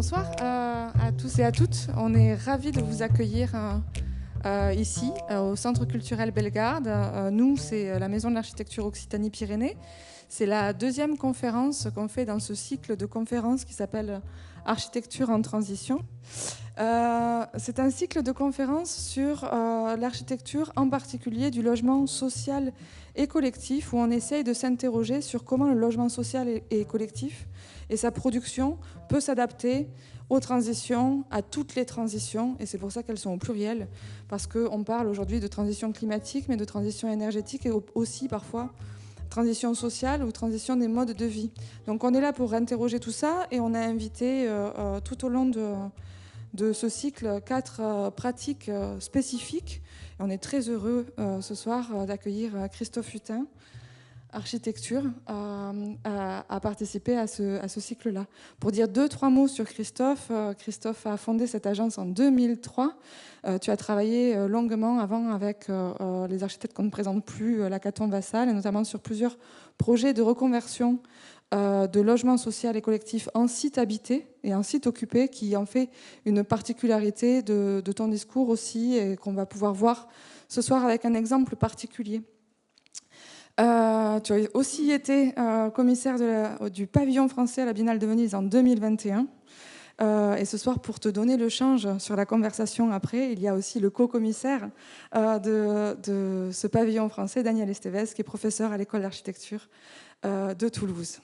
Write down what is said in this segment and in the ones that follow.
Bonsoir à tous et à toutes. On est ravis de vous accueillir ici, au Centre culturel Bellegarde. Nous, c'est la Maison de l'Architecture Occitanie-Pyrénées. C'est la deuxième conférence qu'on fait dans ce cycle de conférences qui s'appelle Architecture en transition. C'est un cycle de conférences sur l'architecture, en particulier du logement social et collectif, où on essaye de s'interroger sur comment le logement social et collectif et sa production peut s'adapter aux transitions, à toutes les transitions, et c'est pour ça qu'elles sont au pluriel, parce qu'on parle aujourd'hui de transition climatique, mais de transition énergétique et aussi parfois transition sociale ou transition des modes de vie. Donc on est là pour interroger tout ça, et on a invité tout au long de ce cycle 4 pratiques spécifiques. Et on est très heureux ce soir d'accueillir Christophe Hutin, architecture, à participer à ce cycle-là. Pour dire 2-3 mots sur Christophe, Christophe a fondé cette agence en 2003. Tu as travaillé longuement avant avec les architectes qu'on ne présente plus, Lacaton Vassal, et notamment sur plusieurs projets de reconversion de logement social et collectif en site habité et en site occupé, qui en fait une particularité de ton discours aussi, et qu'on va pouvoir voir ce soir avec un exemple particulier. Tu as aussi été commissaire du pavillon français à la Biennale de Venise en 2021. Et ce soir, pour te donner le change sur la conversation après, il y a aussi le co-commissaire de ce pavillon français, Daniel Estevez, qui est professeur à l'école d'architecture de Toulouse.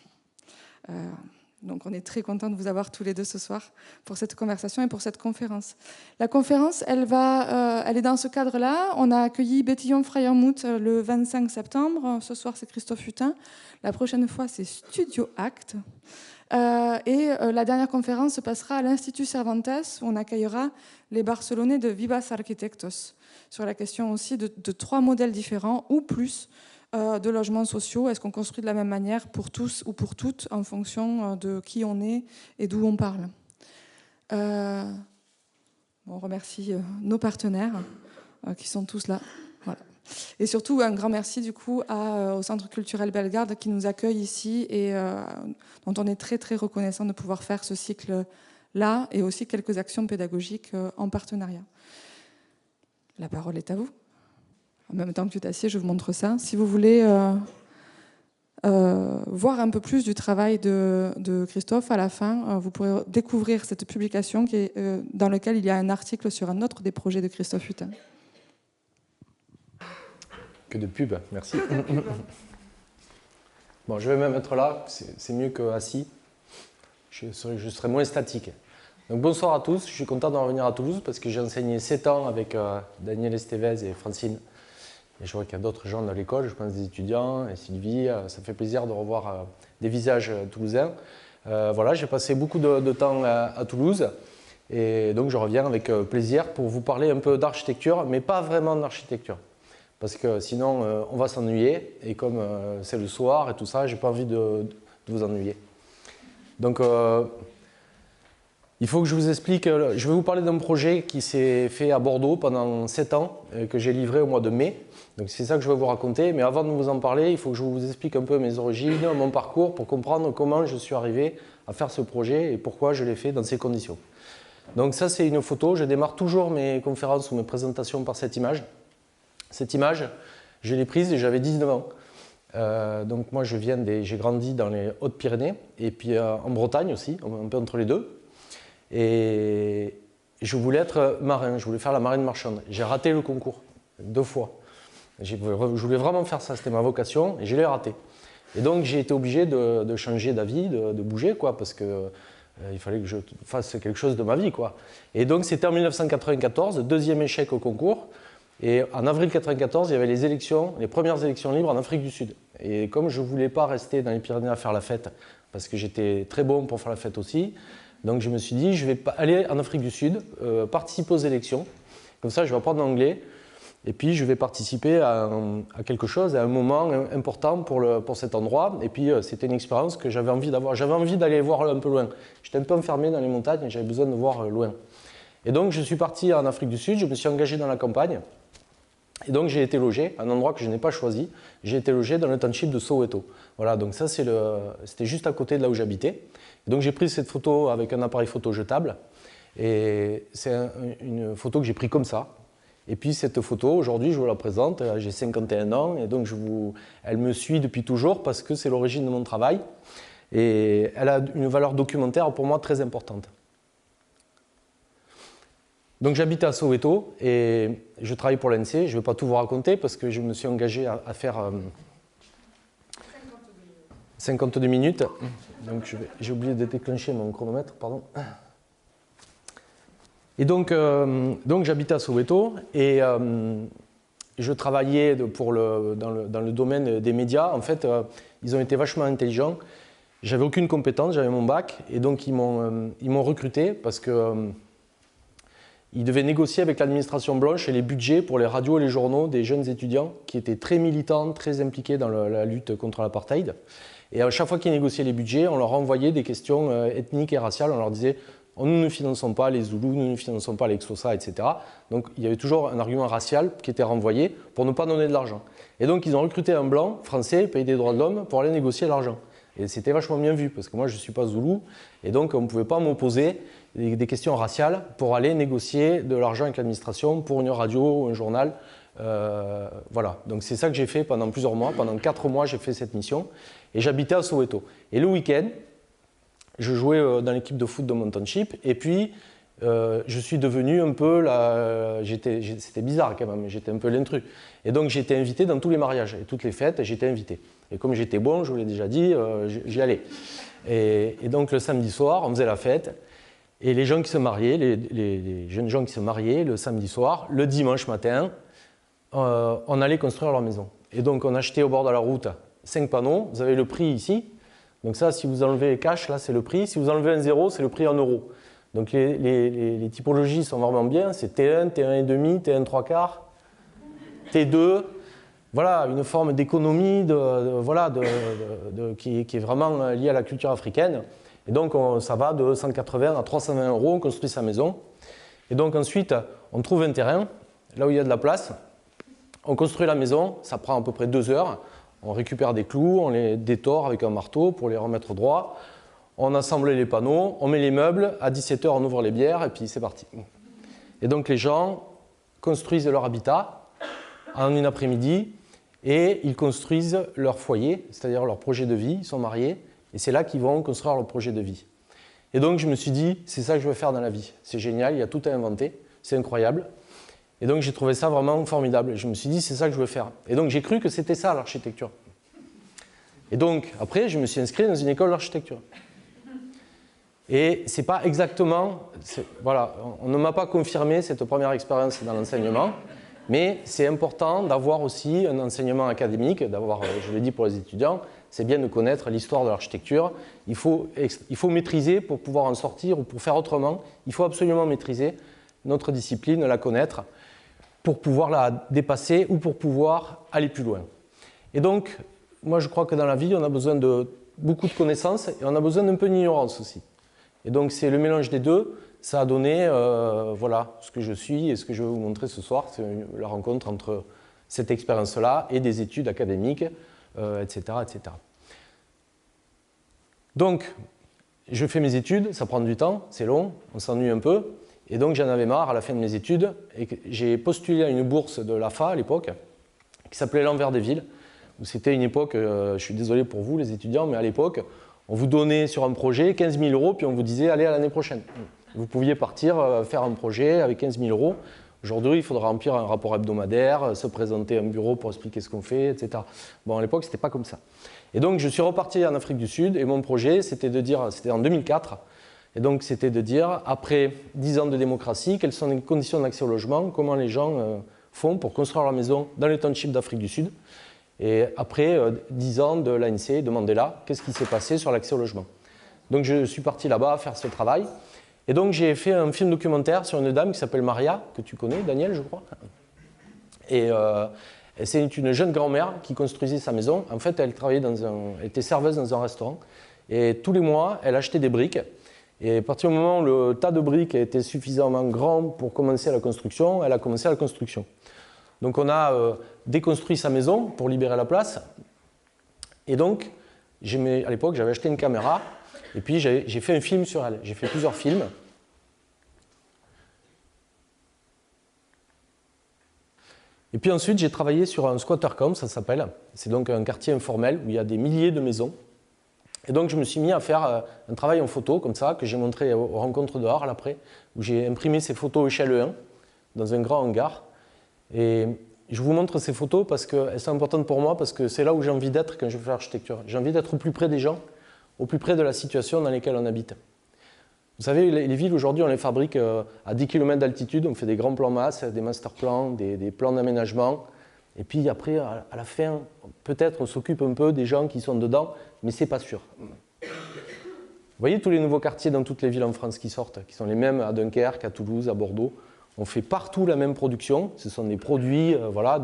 Donc on est très content de vous avoir tous les deux ce soir pour cette conversation et pour cette conférence. La conférence, elle est dans ce cadre-là. On a accueilli Bétillon-Freiermuth le 25 septembre. Ce soir, c'est Christophe Hutin. La prochaine fois, c'est Studio Act. Et la dernière conférence se passera à l'Institut Cervantes, où on accueillera les Barcelonais de Vivas Arquitectos, sur la question aussi de 3 modèles différents ou plus de logements sociaux. Est-ce qu'on construit de la même manière pour tous ou pour toutes en fonction de qui on est et d'où on parle. On remercie nos partenaires qui sont tous là. Voilà. Et surtout, un grand merci du coup au Centre culturel Bellegarde qui nous accueille ici et dont on est très très reconnaissant de pouvoir faire ce cycle-là et aussi quelques actions pédagogiques en partenariat. La parole est à vous. En même temps que tu t'assieds, je vous montre ça. Si vous voulez voir un peu plus du travail de Christophe, à la fin, vous pourrez découvrir cette publication dans laquelle il y a un article sur un autre des projets de Christophe Hutin. Que de pub, merci. Bon, je vais me mettre là, c'est mieux qu'assis. Je serai moins statique. Donc, bonsoir à tous, je suis content de revenir à Toulouse parce que j'ai enseigné 7 ans avec Daniel Estevez et Francine. Et je vois qu'il y a d'autres gens dans l'école, je pense des étudiants et Sylvie. Ça fait plaisir de revoir des visages toulousains. Voilà, j'ai passé beaucoup de temps à Toulouse et donc je reviens avec plaisir pour vous parler un peu d'architecture, mais pas vraiment d'architecture. Parce que sinon, on va s'ennuyer et comme c'est le soir et tout ça, j'ai pas envie de vous ennuyer. Donc, il faut que je vous explique, je vais vous parler d'un projet qui s'est fait à Bordeaux pendant 7 ans, que j'ai livré au mois de mai. Donc c'est ça que je vais vous raconter, mais avant de vous en parler, il faut que je vous explique un peu mes origines, mon parcours, pour comprendre comment je suis arrivé à faire ce projet et pourquoi je l'ai fait dans ces conditions. Donc ça c'est une photo, je démarre toujours mes conférences ou mes présentations par cette image. Cette image, je l'ai prise et j'avais 19 ans. Donc moi j'ai grandi dans les Hautes-Pyrénées et puis en Bretagne aussi, un peu entre les deux. Et je voulais être marin, je voulais faire la marine marchande. J'ai raté le concours 2 fois. Je voulais vraiment faire ça, c'était ma vocation et je l'ai raté. Et donc j'ai été obligé de changer d'avis, de bouger, quoi, parce que il fallait que je fasse quelque chose de ma vie, quoi. Et donc c'était en 1994, deuxième échec au concours. Et en avril 1994, il y avait les premières élections libres en Afrique du Sud. Et comme je ne voulais pas rester dans les Pyrénées à faire la fête, parce que j'étais très bon pour faire la fête aussi, donc je me suis dit, je vais aller en Afrique du Sud, participer aux élections. Comme ça, je vais apprendre l'anglais. Et puis, je vais participer à quelque chose, à un moment important pour cet endroit. Et puis, c'était une expérience que j'avais envie d'avoir. J'avais envie d'aller voir un peu loin. J'étais un peu enfermé dans les montagnes et j'avais besoin de voir loin. Et donc, je suis parti en Afrique du Sud. Je me suis engagé dans la campagne. Et donc j'ai été logé, un endroit que je n'ai pas choisi, j'ai été logé dans le township de Soweto. Voilà, donc ça c'était juste à côté de là où j'habitais. Donc j'ai pris cette photo avec un appareil photo jetable, et c'est une photo que j'ai prise comme ça. Et puis cette photo, aujourd'hui, je vous la présente, j'ai 51 ans, et donc elle me suit depuis toujours parce que c'est l'origine de mon travail, et elle a une valeur documentaire pour moi très importante. Donc j'habite à Soweto et je travaille pour l'ANC. Je ne vais pas tout vous raconter parce que je me suis engagé à faire 52 minutes. Donc j'ai oublié de déclencher mon chronomètre, pardon. Et donc j'habitais à Soweto et je travaillais dans le domaine des médias. En fait, ils ont été vachement intelligents. J'avais aucune compétence, j'avais mon bac et donc ils m'ont recruté parce que ils devaient négocier avec l'administration blanche et les budgets pour les radios et les journaux des jeunes étudiants qui étaient très militants, très impliqués dans la lutte contre l'apartheid. Et à chaque fois qu'ils négociaient les budgets, on leur envoyait des questions ethniques et raciales. On leur disait « nous ne finançons pas les Zoulous, nous ne finançons pas les Xhosa, etc. » Donc il y avait toujours un argument racial qui était renvoyé pour ne pas donner de l'argent. Et donc ils ont recruté un blanc français, payé des droits de l'homme, pour aller négocier l'argent. Et c'était vachement bien vu, parce que moi je ne suis pas Zoulou, et donc on ne pouvait pas m'opposer des questions raciales pour aller négocier de l'argent avec l'administration pour une radio ou un journal. Voilà, donc c'est ça que j'ai fait pendant plusieurs mois. Pendant 4 mois, j'ai fait cette mission, et j'habitais à Soweto. Et le week-end, je jouais dans l'équipe de foot de mon township, et puis je suis devenu un peu c'était bizarre quand même, j'étais un peu l'intrus. Et donc j'étais invité dans tous les mariages et toutes les fêtes, j'étais invité. Et comme j'étais bon, je vous l'ai déjà dit, j'y allais. Et donc le samedi soir, on faisait la fête, et les gens qui se mariaient, les jeunes gens qui se mariaient le samedi soir, le dimanche matin, on allait construire leur maison. Et donc on achetait au bord de la route 5 panneaux, vous avez le prix ici. Donc ça, si vous enlevez cash, là c'est le prix. Si vous enlevez un zéro, c'est le prix en euros. Donc les typologies sont vraiment bien, c'est T1, T1,5, T1 3 quarts, T2. Voilà, une forme d'économie qui est vraiment liée à la culture africaine. Et donc ça va de 180 à 320 euros, on construit sa maison. Et donc ensuite, on trouve un terrain, là où il y a de la place. On construit la maison, ça prend à peu près 2 heures. On récupère des clous, on les détord avec un marteau pour les remettre droit. On assemble les panneaux, on met les meubles, à 17 h on ouvre les bières et puis c'est parti. Et donc les gens construisent leur habitat en une après-midi et ils construisent leur foyer, c'est-à-dire leur projet de vie, ils sont mariés et c'est là qu'ils vont construire leur projet de vie. Et donc je me suis dit, c'est ça que je veux faire dans la vie, c'est génial, il y a tout à inventer, c'est incroyable. Et donc j'ai trouvé ça vraiment formidable et je me suis dit, c'est ça que je veux faire. Et donc j'ai cru que c'était ça l'architecture. Et donc après, je me suis inscrit dans une école d'architecture. Et c'est pas exactement, voilà, on ne m'a pas confirmé cette première expérience dans l'enseignement, mais c'est important d'avoir aussi un enseignement académique, d'avoir, je l'ai dit pour les étudiants, c'est bien de connaître l'histoire de l'architecture. Il faut maîtriser pour pouvoir en sortir ou pour faire autrement. Il faut absolument maîtriser notre discipline, la connaître, pour pouvoir la dépasser ou pour pouvoir aller plus loin. Et donc, moi je crois que dans la vie, on a besoin de beaucoup de connaissances et on a besoin d'un peu d'ignorance aussi. Et donc c'est le mélange des deux, ça a donné voilà, ce que je suis et ce que je vais vous montrer ce soir, c'est la rencontre entre cette expérience-là et des études académiques, etc., etc. Donc, je fais mes études, ça prend du temps, c'est long, on s'ennuie un peu, et donc j'en avais marre à la fin de mes études, et j'ai postulé à une bourse de l'AFA à l'époque, qui s'appelait l'Envers des villes, où c'était une époque, je suis désolé pour vous les étudiants, mais à l'époque, on vous donnait sur un projet 15 000 euros, puis on vous disait allez à l'année prochaine. Vous pouviez partir faire un projet avec 15 000 euros. Aujourd'hui, il faudra remplir un rapport hebdomadaire, se présenter à un bureau pour expliquer ce qu'on fait, etc. Bon, à l'époque, ce n'était pas comme ça. Et donc, je suis reparti en Afrique du Sud, et mon projet, c'était de dire, c'était en 2004, et donc c'était de dire, après 10 ans de démocratie, quelles sont les conditions d'accès au logement, comment les gens font pour construire leur maison dans les townships d'Afrique du Sud. Et après 10 ans de l'ANC, de Mandela, qu'est-ce qui s'est passé sur l'accès au logement. Donc je suis parti là-bas faire ce travail. Et donc j'ai fait un film documentaire sur une dame qui s'appelle Maria, que tu connais, Daniel, je crois. Et c'est une jeune grand-mère qui construisait sa maison. En fait, elle était serveuse dans un restaurant. Et tous les mois, elle achetait des briques. Et à partir du moment où le tas de briques était suffisamment grand pour commencer la construction, elle a commencé la construction. Donc on a déconstruit sa maison pour libérer la place. Et donc, à l'époque, j'avais acheté une caméra et puis j'ai fait un film sur elle. J'ai fait plusieurs films. Et puis ensuite, j'ai travaillé sur un squatter camp, ça s'appelle. C'est donc un quartier informel où il y a des milliers de maisons. Et donc, je me suis mis à faire un travail en photo, comme ça, que j'ai montré aux rencontres de Arles après, où j'ai imprimé ces photos échelle 1 dans un grand hangar. Et je vous montre ces photos parce qu'elles sont importantes pour moi, parce que c'est là où j'ai envie d'être quand je fais l'architecture. J'ai envie d'être au plus près des gens, au plus près de la situation dans laquelle on habite. Vous savez, les villes aujourd'hui, on les fabrique à 10 km d'altitude, on fait des grands plans masse, des master plans, des plans d'aménagement. Et puis après, à la fin, peut-être on s'occupe un peu des gens qui sont dedans, mais c'est pas sûr. Vous voyez tous les nouveaux quartiers dans toutes les villes en France qui sortent, qui sont les mêmes à Dunkerque, à Toulouse, à Bordeaux. On fait partout la même production, ce sont des produits, voilà,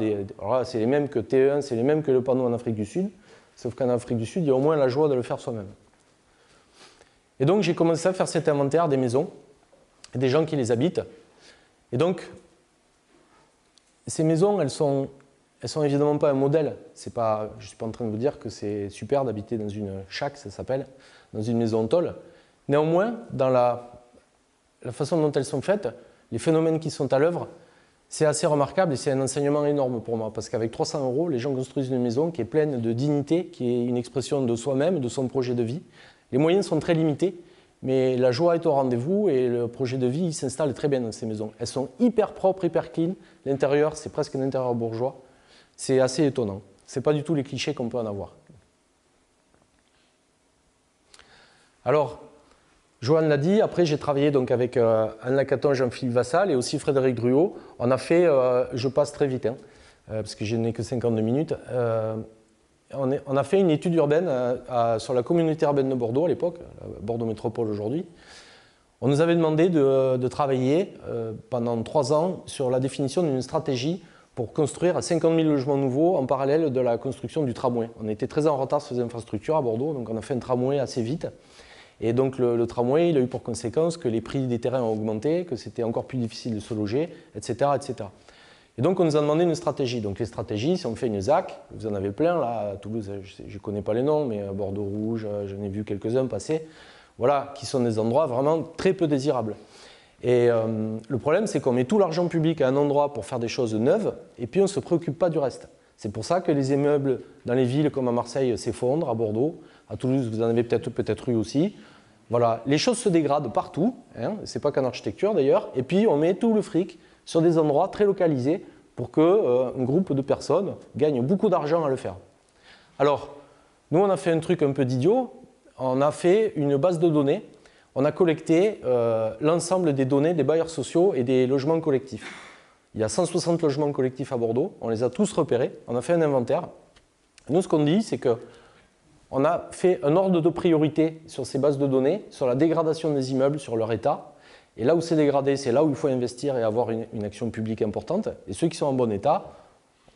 c'est les mêmes que TE1, c'est les mêmes que le panneau en Afrique du Sud, sauf qu'en Afrique du Sud, il y a au moins la joie de le faire soi-même. Et donc j'ai commencé à faire cet inventaire des maisons, et des gens qui les habitent. Et donc, ces maisons, elles sont évidemment pas un modèle. Je ne suis pas en train de vous dire que c'est super d'habiter dans une shack, ça s'appelle, dans une maison en tôle. Néanmoins, dans la façon dont elles sont faites, les phénomènes qui sont à l'œuvre, c'est assez remarquable et c'est un enseignement énorme pour moi. Parce qu'avec 300 €, les gens construisent une maison qui est pleine de dignité, qui est une expression de soi-même, de son projet de vie. Les moyens sont très limités, mais la joie est au rendez-vous et le projet de vie s'installe très bien dans ces maisons. Elles sont hyper propres, hyper clean. L'intérieur, c'est presque un intérieur bourgeois. C'est assez étonnant. Ce n'est pas du tout les clichés qu'on peut en avoir. Alors, Johan l'a dit, après j'ai travaillé donc avec Anne Lacaton, Jean-Philippe Vassal et aussi Frédéric Druot. On a fait, je passe très vite, parce que je n'ai que 52 minutes, on a fait une étude urbaine sur la communauté urbaine de Bordeaux à l'époque, Bordeaux Métropole aujourd'hui. On nous avait demandé de travailler pendant 3 ans sur la définition d'une stratégie pour construire 50 000 logements nouveaux en parallèle de la construction du tramway. On était très en retard sur les infrastructures à Bordeaux, donc on a fait un tramway assez vite. Et donc le tramway, il a eu pour conséquence que les prix des terrains ont augmenté, que c'était encore plus difficile de se loger, etc., etc. Et donc on nous a demandé une stratégie. Donc les stratégies, si on fait une ZAC, vous en avez plein là, à Toulouse, je ne connais pas les noms, mais à Bordeaux Rouge, j'en ai vu quelques-uns passer, voilà, qui sont des endroits vraiment très peu désirables. Et le problème, c'est qu'on met tout l'argent public à un endroit pour faire des choses neuves, et puis on ne se préoccupe pas du reste. C'est pour ça que les immeubles dans les villes comme à Marseille s'effondrent, à Bordeaux, à Toulouse, vous en avez peut-être eu aussi. Voilà, les choses se dégradent partout, hein, c'est pas qu'en architecture d'ailleurs, et puis on met tout le fric sur des endroits très localisés pour qu'un groupe de personnes gagne beaucoup d'argent à le faire. Alors, nous on a fait un truc un peu d'idiot, on a fait une base de données, on a collecté l'ensemble des données des bailleurs sociaux et des logements collectifs. Il y a 160 logements collectifs à Bordeaux, on les a tous repérés, on a fait un inventaire. Nous ce qu'on dit, c'est que on a fait un ordre de priorité sur ces bases de données, sur la dégradation des immeubles, sur leur état. Et là où c'est dégradé, c'est là où il faut investir et avoir une action publique importante. Et ceux qui sont en bon état,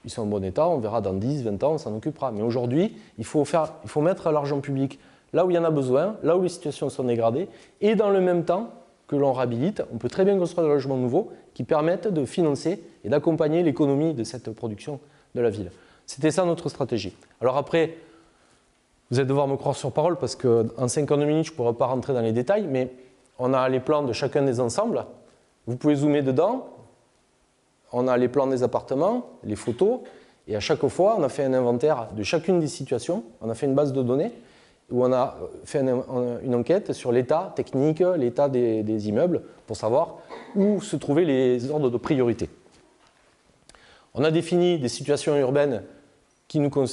ils sont en bon état, on verra dans 10, 20 ans, on s'en occupera. Mais aujourd'hui, il faut mettre l'argent public là où il y en a besoin, là où les situations sont dégradées. Et dans le même temps que l'on réhabilite, on peut très bien construire des logements nouveaux qui permettent de financer et d'accompagner l'économie de cette production de la ville. C'était ça notre stratégie. Alors après, vous allez devoir me croire sur parole parce qu'en 52 minutes, je ne pourrai pas rentrer dans les détails, mais on a les plans de chacun des ensembles. Vous pouvez zoomer dedans. On a les plans des appartements, les photos, et à chaque fois, on a fait un inventaire de chacune des situations. On a fait une base de données où on a fait une enquête sur l'état technique, l'état des immeubles, pour savoir où se trouvaient les ordres de priorité. On a défini des situations urbaines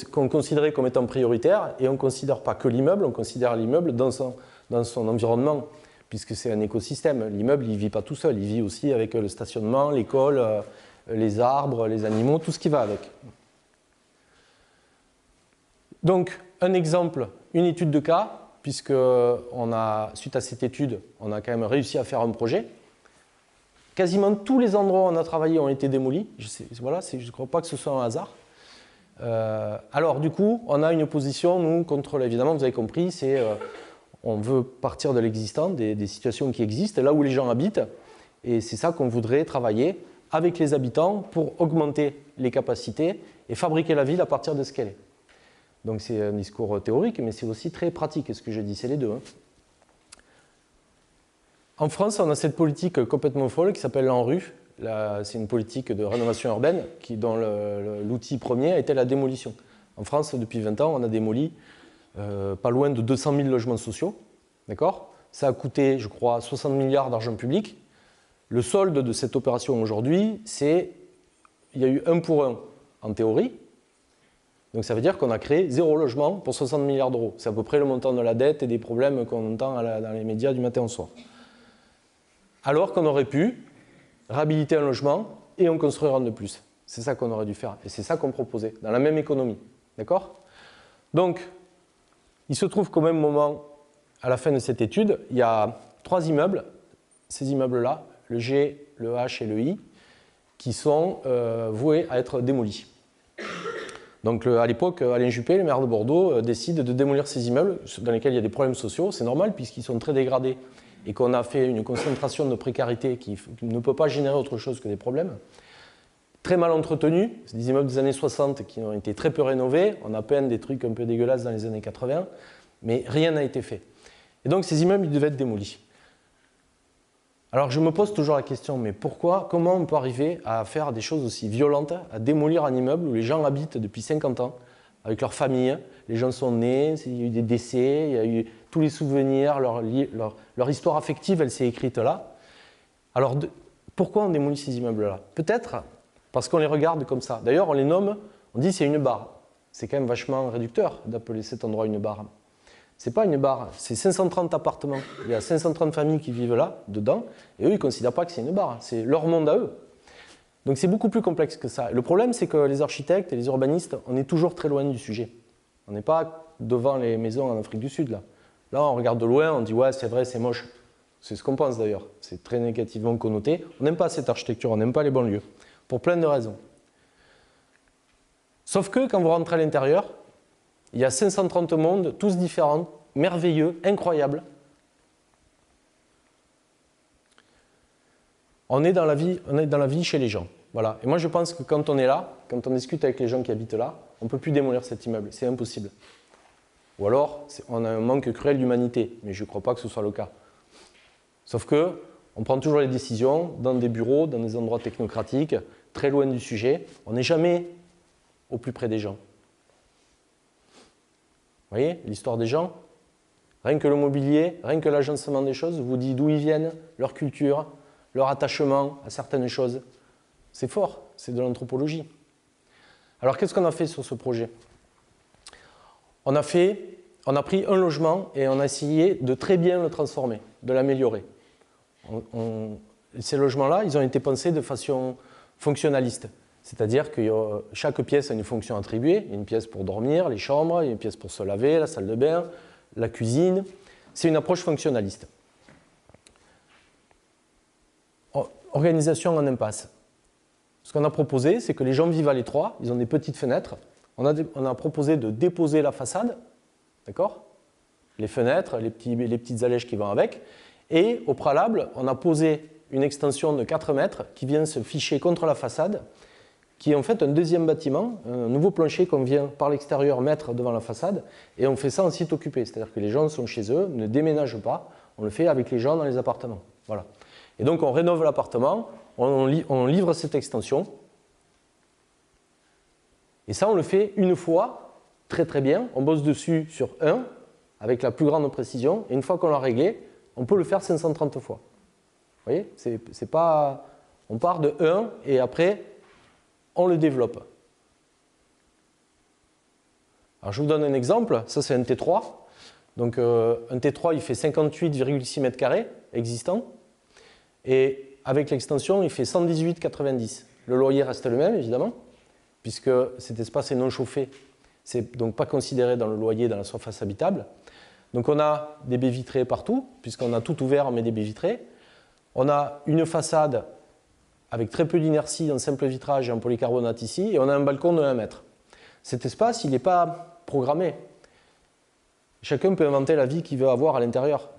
qu'on considérait comme étant prioritaires, et on ne considère pas que l'immeuble, on considère l'immeuble dans son environnement, puisque c'est un écosystème. L'immeuble, il ne vit pas tout seul, il vit aussi avec le stationnement, l'école, les arbres, les animaux, tout ce qui va avec. Donc, un exemple, une étude de cas, puisque suite à cette étude, on a quand même réussi à faire un projet. Quasiment tous les endroits où on a travaillé ont été démolis. Je ne crois pas que ce soit un hasard. Alors du coup, on a une opposition, nous, contre, évidemment, vous avez compris, c'est on veut partir de l'existant, des situations qui existent, là où les gens habitent, et c'est ça qu'on voudrait travailler avec les habitants pour augmenter les capacités et fabriquer la ville à partir de ce qu'elle est. Donc c'est un discours théorique, mais c'est aussi très pratique, ce que je dis, c'est les deux. En France, on a cette politique complètement folle qui s'appelle l'ANRU. C'est une politique de rénovation urbaine dont l'outil premier a été la démolition. En France, depuis 20 ans, on a démoli pas loin de 200 000 logements sociaux. D'accord ? Ça a coûté, je crois, 60 milliards d'argent public. Le solde de cette opération aujourd'hui, c'est il y a eu 1 pour 1 en théorie. Donc ça veut dire qu'on a créé 0 logement pour 60 milliards d'euros. C'est à peu près le montant de la dette et des problèmes qu'on entend dans les médias du matin au soir. Alors qu'on aurait pu réhabiliter un logement et en construire un de plus. C'est ça qu'on aurait dû faire. Et c'est ça qu'on proposait, dans la même économie. D'accord ? Donc, il se trouve qu'au même moment, à la fin de cette étude, il y a 3 immeubles, ces immeubles-là, le G, le H et le I, qui sont voués à être démolis. Donc à l'époque, Alain Juppé, le maire de Bordeaux, décide de démolir ces immeubles dans lesquels il y a des problèmes sociaux. C'est normal puisqu'ils sont très dégradés et qu'on a fait une concentration de précarité qui ne peut pas générer autre chose que des problèmes. Très mal entretenus, c'est des immeubles des années 60 qui ont été très peu rénovés. On a à peine des trucs un peu dégueulasses dans les années 80, mais rien n'a été fait. Et donc ces immeubles, ils devaient être démolis. Alors je me pose toujours la question, mais pourquoi, comment on peut arriver à faire des choses aussi violentes, à démolir un immeuble où les gens habitent depuis 50 ans, avec leur famille, les gens sont nés, il y a eu des décès, il y a eu tous les souvenirs, leur histoire affective, elle s'est écrite là. Alors pourquoi on démolit ces immeubles-là? Peut-être parce qu'on les regarde comme ça. D'ailleurs, on les nomme, on dit c'est une barre. C'est quand même vachement réducteur d'appeler cet endroit une barre. C'est pas une barre, c'est 530 appartements. Il y a 530 familles qui vivent là, dedans, et eux, ils ne considèrent pas que c'est une barre. C'est leur monde à eux. Donc c'est beaucoup plus complexe que ça. Et le problème, c'est que les architectes et les urbanistes, on est toujours très loin du sujet. On n'est pas devant les maisons en Afrique du Sud, là. Là, on regarde de loin, on dit « ouais, c'est vrai, c'est moche ». C'est ce qu'on pense d'ailleurs. C'est très négativement connoté. On n'aime pas cette architecture, on n'aime pas les banlieues, pour plein de raisons. Sauf que quand vous rentrez à l'intérieur, il y a 530 mondes, tous différents, merveilleux, incroyables. On est dans la vie chez les gens. Voilà. Et moi, je pense que quand on est là, quand on discute avec les gens qui habitent là, on ne peut plus démolir cet immeuble. C'est impossible. Ou alors, on a un manque cruel d'humanité. Mais je ne crois pas que ce soit le cas. Sauf que on prend toujours les décisions dans des bureaux, dans des endroits technocratiques, très loin du sujet. On n'est jamais au plus près des gens. Vous voyez, l'histoire des gens, rien que le mobilier, rien que l'agencement des choses vous dit d'où ils viennent, leur culture, leur attachement à certaines choses. C'est fort, c'est de l'anthropologie. Alors qu'est-ce qu'on a fait sur ce projet? On a pris un logement et on a essayé de très bien le transformer, de l'améliorer. Ces logements-là, ils ont été pensés de façon fonctionnaliste. C'est-à-dire que chaque pièce a une fonction attribuée. Il y a une pièce pour dormir, les chambres, il y a une pièce pour se laver, la salle de bain, la cuisine. C'est une approche fonctionnaliste. Organisation en impasse. Ce qu'on a proposé, c'est que les gens vivent à l'étroit, ils ont des petites fenêtres. On a proposé de déposer la façade, d'accord? Les fenêtres, les petites allèges qui vont avec. Et au préalable, on a posé une extension de 4 mètres qui vient se ficher contre la façade, qui est en fait un deuxième bâtiment, un nouveau plancher qu'on vient par l'extérieur mettre devant la façade, et on fait ça en site occupé, c'est-à-dire que les gens sont chez eux, ne déménagent pas, on le fait avec les gens dans les appartements. Voilà. Et donc on rénove l'appartement, on livre cette extension, et ça on le fait une fois, très très bien, on bosse dessus sur un, avec la plus grande précision, et une fois qu'on l'a réglé, on peut le faire 530 fois. Vous voyez, c'est pas... On part de 1 et après, on le développe. Alors, je vous donne un exemple. Ça, c'est un T3. Donc, un T3, il fait 58,6 m² existant. Et avec l'extension, il fait 118,90. Le loyer reste le même, évidemment, puisque cet espace est non chauffé. C'est donc pas considéré dans le loyer, dans la surface habitable. Donc, on a des baies vitrées partout, puisqu'on a tout ouvert, on met des baies vitrées. On a une façade avec très peu d'inertie, en simple vitrage et en polycarbonate ici, et on a un balcon de 1 mètre. Cet espace, il n'est pas programmé. Chacun peut inventer la vie qu'il veut avoir à l'intérieur.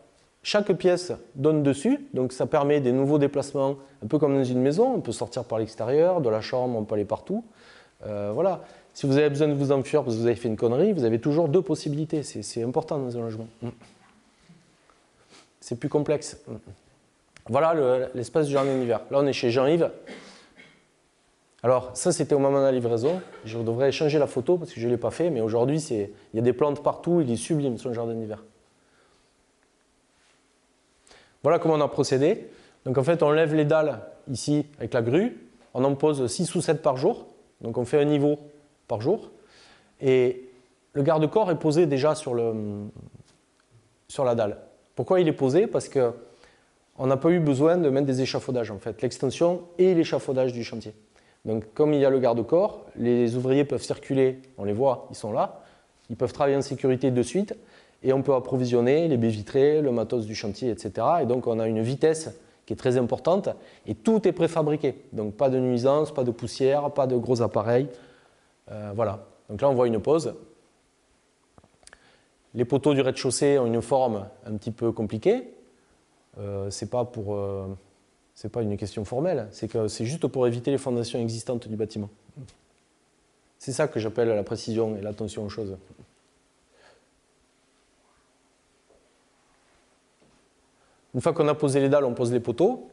Chaque pièce donne dessus, donc ça permet des nouveaux déplacements, un peu comme dans une maison, on peut sortir par l'extérieur, de la chambre, on peut aller partout. Voilà. Si vous avez besoin de vous enfuir parce que vous avez fait une connerie, vous avez toujours deux possibilités. C'est important dans un logement. C'est plus complexe. Voilà l'espace du jardin d'hiver. Là, on est chez Jean-Yves. Alors, ça, c'était au moment de la livraison. Je devrais changer la photo parce que je ne l'ai pas fait, mais aujourd'hui, il y a des plantes partout. Il est sublime, son jardin d'hiver. Voilà comment on a procédé. Donc, en fait, on lève les dalles ici avec la grue. On en pose 6 ou 7 par jour. Donc, on fait un niveau par jour. Et le garde-corps est posé déjà sur la dalle. Pourquoi il est posé? Parce qu'on n'a pas eu besoin de mettre des échafaudages, en fait. L'extension et l'échafaudage du chantier. Donc, comme il y a le garde-corps, les ouvriers peuvent circuler, on les voit, ils sont là, ils peuvent travailler en sécurité de suite, et on peut approvisionner les baies vitrées, le matos du chantier, etc. Et donc, on a une vitesse qui est très importante, et tout est préfabriqué. Donc, pas de nuisance, pas de poussière, pas de gros appareils. Voilà. Donc là, on voit une pose. Les poteaux du rez-de-chaussée ont une forme un petit peu compliquée. C'est pas une question formelle, c'est juste pour éviter les fondations existantes du bâtiment. C'est ça que j'appelle la précision et l'attention aux choses. Une fois qu'on a posé les dalles, on pose les poteaux.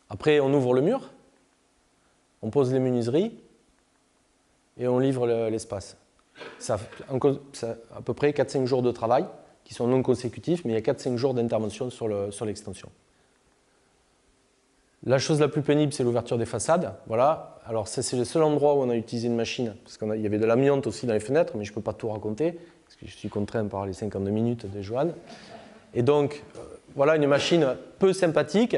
Après, on ouvre le mur, on pose les menuiseries et on livre l'espace. Ça à peu près 4-5 jours de travail qui sont non consécutifs, mais il y a 4-5 jours d'intervention sur l'extension. La chose la plus pénible, c'est l'ouverture des façades. Voilà. Alors, c'est le seul endroit où on a utilisé une machine, parce qu'il y avait de l'amiante aussi dans les fenêtres, mais je ne peux pas tout raconter, parce que je suis contraint par les 52 minutes de Joanne. Et donc, voilà une machine peu sympathique.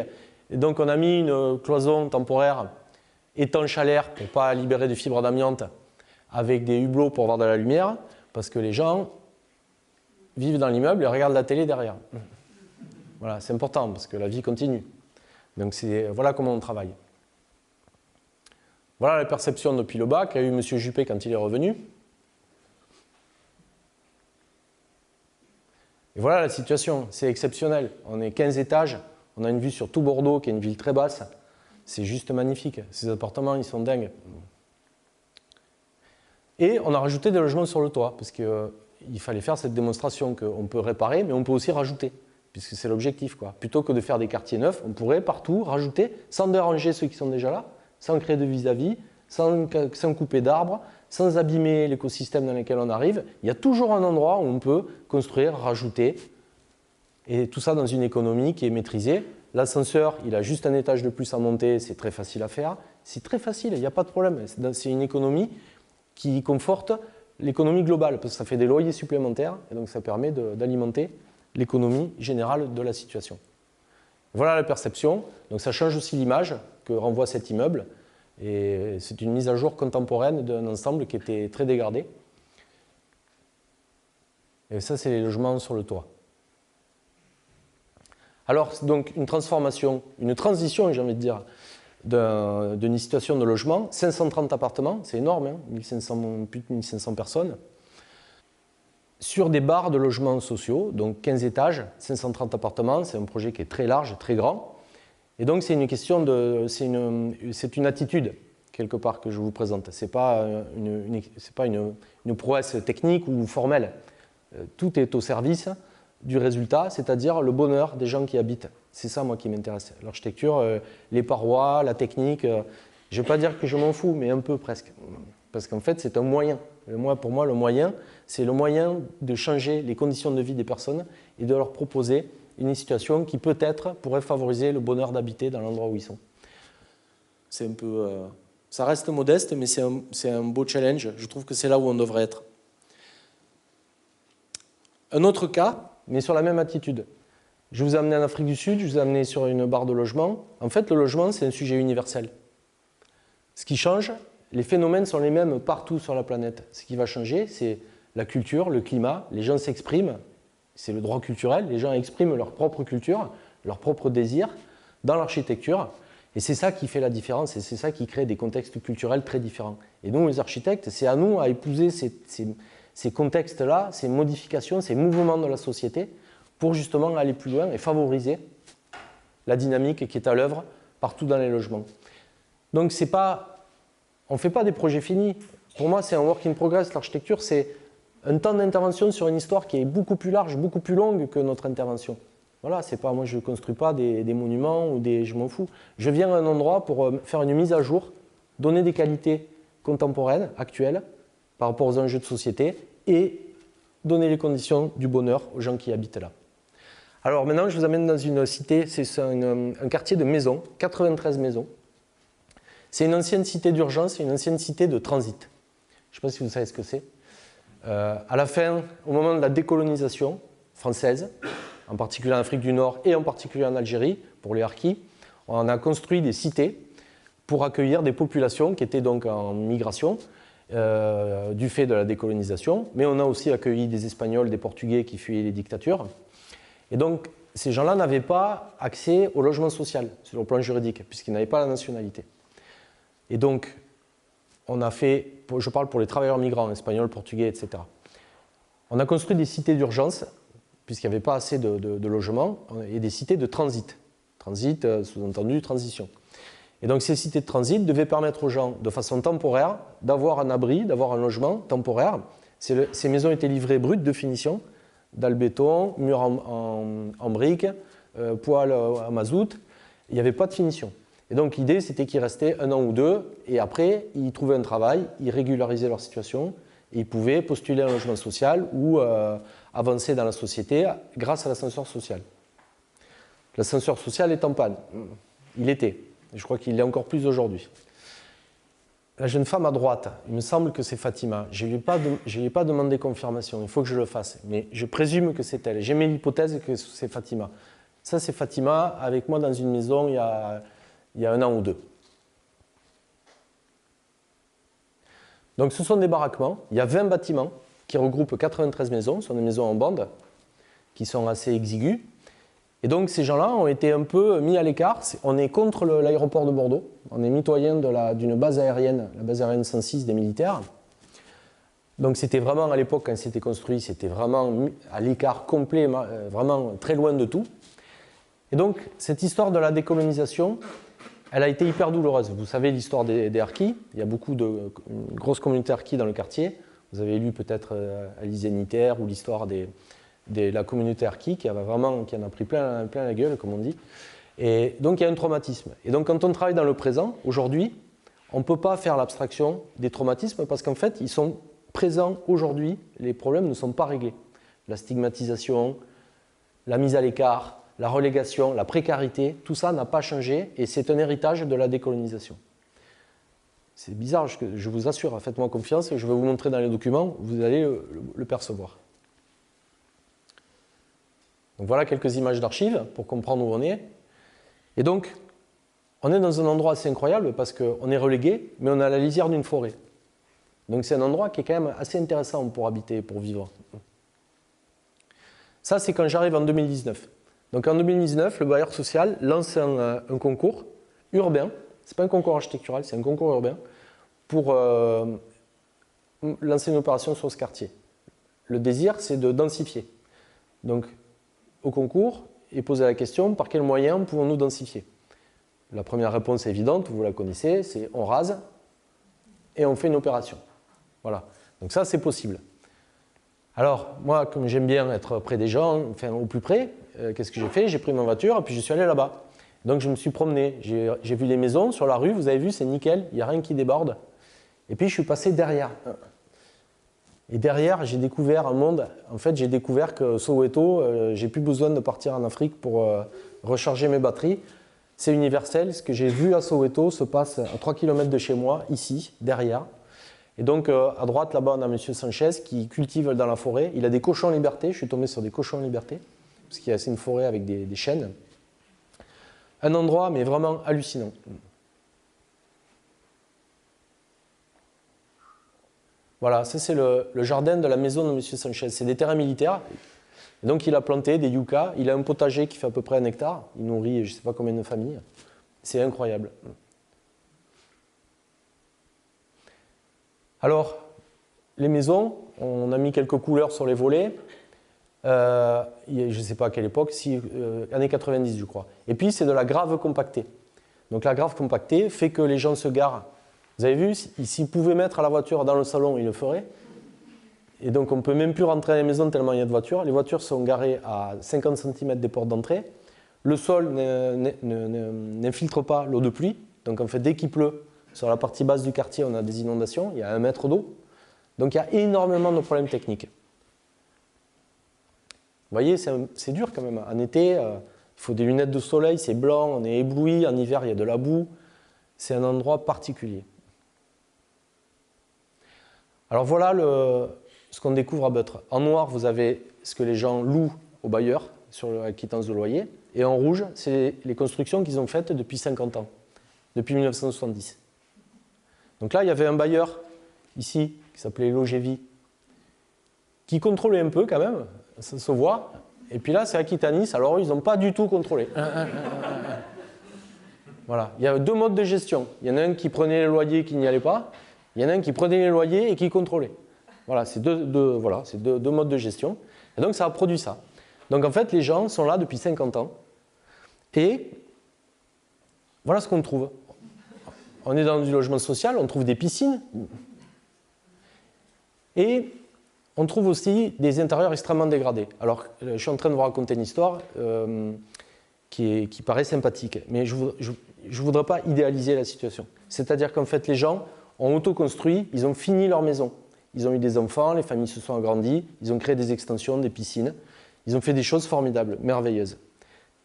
Et donc, on a mis une cloison temporaire étanche à l'air pour ne pas libérer de fibres d'amiante, avec des hublots pour avoir de la lumière, parce que les gens vivent dans l'immeuble et regardent la télé derrière. Voilà, c'est important, parce que la vie continue. Donc voilà comment on travaille. Voilà la perception depuis le bas qu'a eu M. Juppé quand il est revenu. Et voilà la situation, c'est exceptionnel. On est 15 étages, on a une vue sur tout Bordeaux, qui est une ville très basse. C'est juste magnifique. Ces appartements, ils sont dingues. Et on a rajouté des logements sur le toit, parce qu'il fallait faire cette démonstration qu'on peut réparer, mais on peut aussi rajouter. Puisque c'est l'objectif, quoi. Plutôt que de faire des quartiers neufs, on pourrait partout rajouter, sans déranger ceux qui sont déjà là, sans créer de vis-à-vis, sans couper d'arbres, sans abîmer l'écosystème dans lequel on arrive. Il y a toujours un endroit où on peut construire, rajouter, et tout ça dans une économie qui est maîtrisée. L'ascenseur, il a juste un étage de plus à monter, c'est très facile à faire. C'est très facile, il n'y a pas de problème. C'est une économie qui conforte l'économie globale, parce que ça fait des loyers supplémentaires, et donc ça permet d'alimenter l'économie générale de la situation. Voilà la perception. Donc ça change aussi l'image que renvoie cet immeuble. Et c'est une mise à jour contemporaine d'un ensemble qui était très dégradé. Et ça, c'est les logements sur le toit. Alors, donc, une transformation, une transition, j'ai envie de dire, d'une situation de logement. 530 appartements, c'est énorme, hein, plus de 1500 personnes. Sur des barres de logements sociaux, donc 15 étages, 530 appartements, c'est un projet qui est très large, très grand. Et donc c'est une question c'est une attitude, quelque part, que je vous présente. Ce n'est pas une prouesse technique ou formelle. Tout est au service du résultat, c'est-à-dire le bonheur des gens qui habitent. C'est ça, moi, qui m'intéresse. L'architecture, les parois, la technique, je ne vais pas dire que je m'en fous, mais un peu presque. Parce qu'en fait, c'est un moyen. Pour moi, le moyen, c'est le moyen de changer les conditions de vie des personnes et de leur proposer une situation qui peut-être pourrait favoriser le bonheur d'habiter dans l'endroit où ils sont. C'est un peu, ça reste modeste, mais c'est un beau challenge. Je trouve que c'est là où on devrait être. Un autre cas, mais sur la même attitude. Je vous ai amené en Afrique du Sud, je vous ai amené sur une barre de logement. En fait, le logement, c'est un sujet universel. Ce qui change, les phénomènes sont les mêmes partout sur la planète. Ce qui va changer, c'est la culture, le climat. Les gens s'expriment, c'est le droit culturel. Les gens expriment leur propre culture, leurs propres désirs dans l'architecture. Et c'est ça qui fait la différence et c'est ça qui crée des contextes culturels très différents. Et nous, les architectes, c'est à nous à épouser ces contextes-là, ces modifications, ces mouvements de la société pour justement aller plus loin et favoriser la dynamique qui est à l'œuvre partout dans les logements. Donc on ne fait pas des projets finis. Pour moi, c'est un work in progress. L'architecture, c'est un temps d'intervention sur une histoire qui est beaucoup plus large, beaucoup plus longue que notre intervention. Voilà, c'est pas, moi je ne construis pas des monuments ou des. Je m'en fous. Je viens à un endroit pour faire une mise à jour, donner des qualités contemporaines, actuelles, par rapport aux enjeux de société, et donner les conditions du bonheur aux gens qui habitent là. Alors maintenant, je vous amène dans une cité, c'est un quartier de maisons, 93 maisons. C'est une ancienne cité d'urgence, une ancienne cité de transit. Je ne sais pas si vous savez ce que c'est. À la fin, au moment de la décolonisation française, en particulier en Afrique du Nord et en particulier en Algérie, pour les harkis, on a construit des cités pour accueillir des populations qui étaient donc en migration du fait de la décolonisation, mais on a aussi accueilli des Espagnols, des Portugais qui fuyaient les dictatures. Et donc, ces gens-là n'avaient pas accès au logement social, sur le plan juridique, puisqu'ils n'avaient pas la nationalité. Et donc, on a fait, je parle pour les travailleurs migrants, espagnols, portugais, etc. On a construit des cités d'urgence, puisqu'il n'y avait pas assez de logements, et des cités de transit. Transit, sous-entendu, transition. Et donc ces cités de transit devaient permettre aux gens, de façon temporaire, d'avoir un abri, d'avoir un logement temporaire. Ces maisons étaient livrées brutes de finition, dalle béton, mur en briques, poêle à mazout. Il n'y avait pas de finition. Et donc l'idée, c'était qu'ils restaient 1 an ou 2, et après, ils trouvaient un travail, ils régularisaient leur situation, et ils pouvaient postuler un logement social ou avancer dans la société grâce à l'ascenseur social. L'ascenseur social est en panne. Il était. Je crois qu'il l'est encore plus aujourd'hui. La jeune femme à droite, il me semble que c'est Fatima. Je ne lui ai pas demandé confirmation, il faut que je le fasse. Mais je présume que c'est elle. J'ai mis l'hypothèse que c'est Fatima. Ça, c'est Fatima avec moi dans une maison il y a 1 an ou 2. Donc ce sont des baraquements. Il y a 20 bâtiments qui regroupent 93 maisons. Ce sont des maisons en bande qui sont assez exiguës. Et donc ces gens-là ont été un peu mis à l'écart. On est contre l'aéroport de Bordeaux. On est mitoyen d'une base aérienne, la base aérienne 106 des militaires. Donc c'était vraiment, à l'époque, quand c'était construit, c'était vraiment à l'écart complet, vraiment très loin de tout. Et donc cette histoire de la décolonisation, elle a été hyper douloureuse. Vous savez l'histoire des harkis. Il y a une grosse communauté harkis dans le quartier. Vous avez lu peut-être Alice Zéniter ou l'histoire de la communauté harki qui en a pris plein la gueule, comme on dit. Et donc il y a un traumatisme. Et donc quand on travaille dans le présent, aujourd'hui, on ne peut pas faire l'abstraction des traumatismes parce qu'en fait, ils sont présents aujourd'hui, les problèmes ne sont pas réglés. La stigmatisation, la mise à l'écart, la relégation, la précarité, tout ça n'a pas changé et c'est un héritage de la décolonisation. C'est bizarre, je vous assure, faites-moi confiance, je vais vous montrer dans les documents, vous allez le percevoir. Donc voilà quelques images d'archives pour comprendre où on est. Et donc, on est dans un endroit assez incroyable parce qu'on est relégué, mais on est à la lisière d'une forêt. Donc c'est un endroit qui est quand même assez intéressant pour habiter, pour vivre. Ça, c'est quand j'arrive en 2019. Donc en 2019, le bailleur social lance un concours urbain. Ce n'est pas un concours architectural, c'est un concours urbain pour lancer une opération sur ce quartier. Le désir, c'est de densifier. Donc, au concours, est posée la question, par quels moyens pouvons-nous densifier? La première réponse est évidente, vous la connaissez, c'est on rase et on fait une opération. Voilà. Donc ça, c'est possible. Alors, moi, comme j'aime bien être près des gens, enfin au plus près, qu'est-ce que j'ai fait? J'ai pris ma voiture et puis je suis allé là-bas. Donc je me suis promené, j'ai vu les maisons sur la rue, vous avez vu, c'est nickel, il n'y a rien qui déborde. Et puis je suis passé derrière. Et derrière, j'ai découvert un monde. En fait, j'ai découvert que Soweto, j'ai plus besoin de partir en Afrique pour recharger mes batteries. C'est universel. Ce que j'ai vu à Soweto se passe à 3 km de chez moi, ici, derrière. Et donc, à droite, là-bas, on a M. Sanchez qui cultive dans la forêt. Il a des cochons en liberté. Je suis tombé sur des cochons en liberté, parce qu'il y a une forêt avec des chênes. Un endroit, mais vraiment hallucinant. Voilà, ça c'est le jardin de la maison de M. Sanchez. C'est des terrains militaires. Et donc il a planté des yuccas. Il a un potager qui fait à peu près 1 hectare. Il nourrit je ne sais pas combien de familles. C'est incroyable. Alors, les maisons, on a mis quelques couleurs sur les volets. je ne sais pas à quelle époque, années 90 je crois. Et puis c'est de la grave compactée. Donc la grave compactée fait que les gens se garent. Vous avez vu, s'ils pouvaient mettre la voiture dans le salon, ils le feraient. Et donc on ne peut même plus rentrer à la maison tellement il y a de voitures. Les voitures sont garées à 50 cm des portes d'entrée. Le sol n'infiltre pas l'eau de pluie. Donc en fait, dès qu'il pleut, sur la partie basse du quartier, on a des inondations. Il y a 1 mètre d'eau. Donc il y a énormément de problèmes techniques. Vous voyez, c'est dur quand même. En été, il faut des lunettes de soleil, c'est blanc, on est ébloui. En hiver, il y a de la boue. C'est un endroit particulier. Alors voilà ce qu'on découvre à Beutre. En noir, vous avez ce que les gens louent aux bailleurs sur la quittance de loyer. Et en rouge, c'est les constructions qu'ils ont faites depuis 50 ans, depuis 1970. Donc là, il y avait un bailleur ici qui s'appelait Logévie, qui contrôlait un peu quand même, ça se voit. Et puis là, c'est Aquitanis, alors eux, ils n'ont pas du tout contrôlé. Voilà, il y a 2 modes de gestion. Il y en a un qui prenait les loyers qui n'y allait pas, il y en a un qui prenait les loyers et qui contrôlait. Voilà, c'est deux modes de gestion. Et donc ça a produit ça. Donc en fait, les gens sont là depuis 50 ans. Et voilà ce qu'on trouve. On est dans du logement social, on trouve des piscines. Et on trouve aussi des intérieurs extrêmement dégradés. Alors, je suis en train de vous raconter une histoire qui paraît sympathique. Mais je ne voudrais pas idéaliser la situation. C'est-à-dire qu'en fait, les gens ont autoconstruit, ils ont fini leur maison. Ils ont eu des enfants, les familles se sont agrandies, ils ont créé des extensions, des piscines. Ils ont fait des choses formidables, merveilleuses.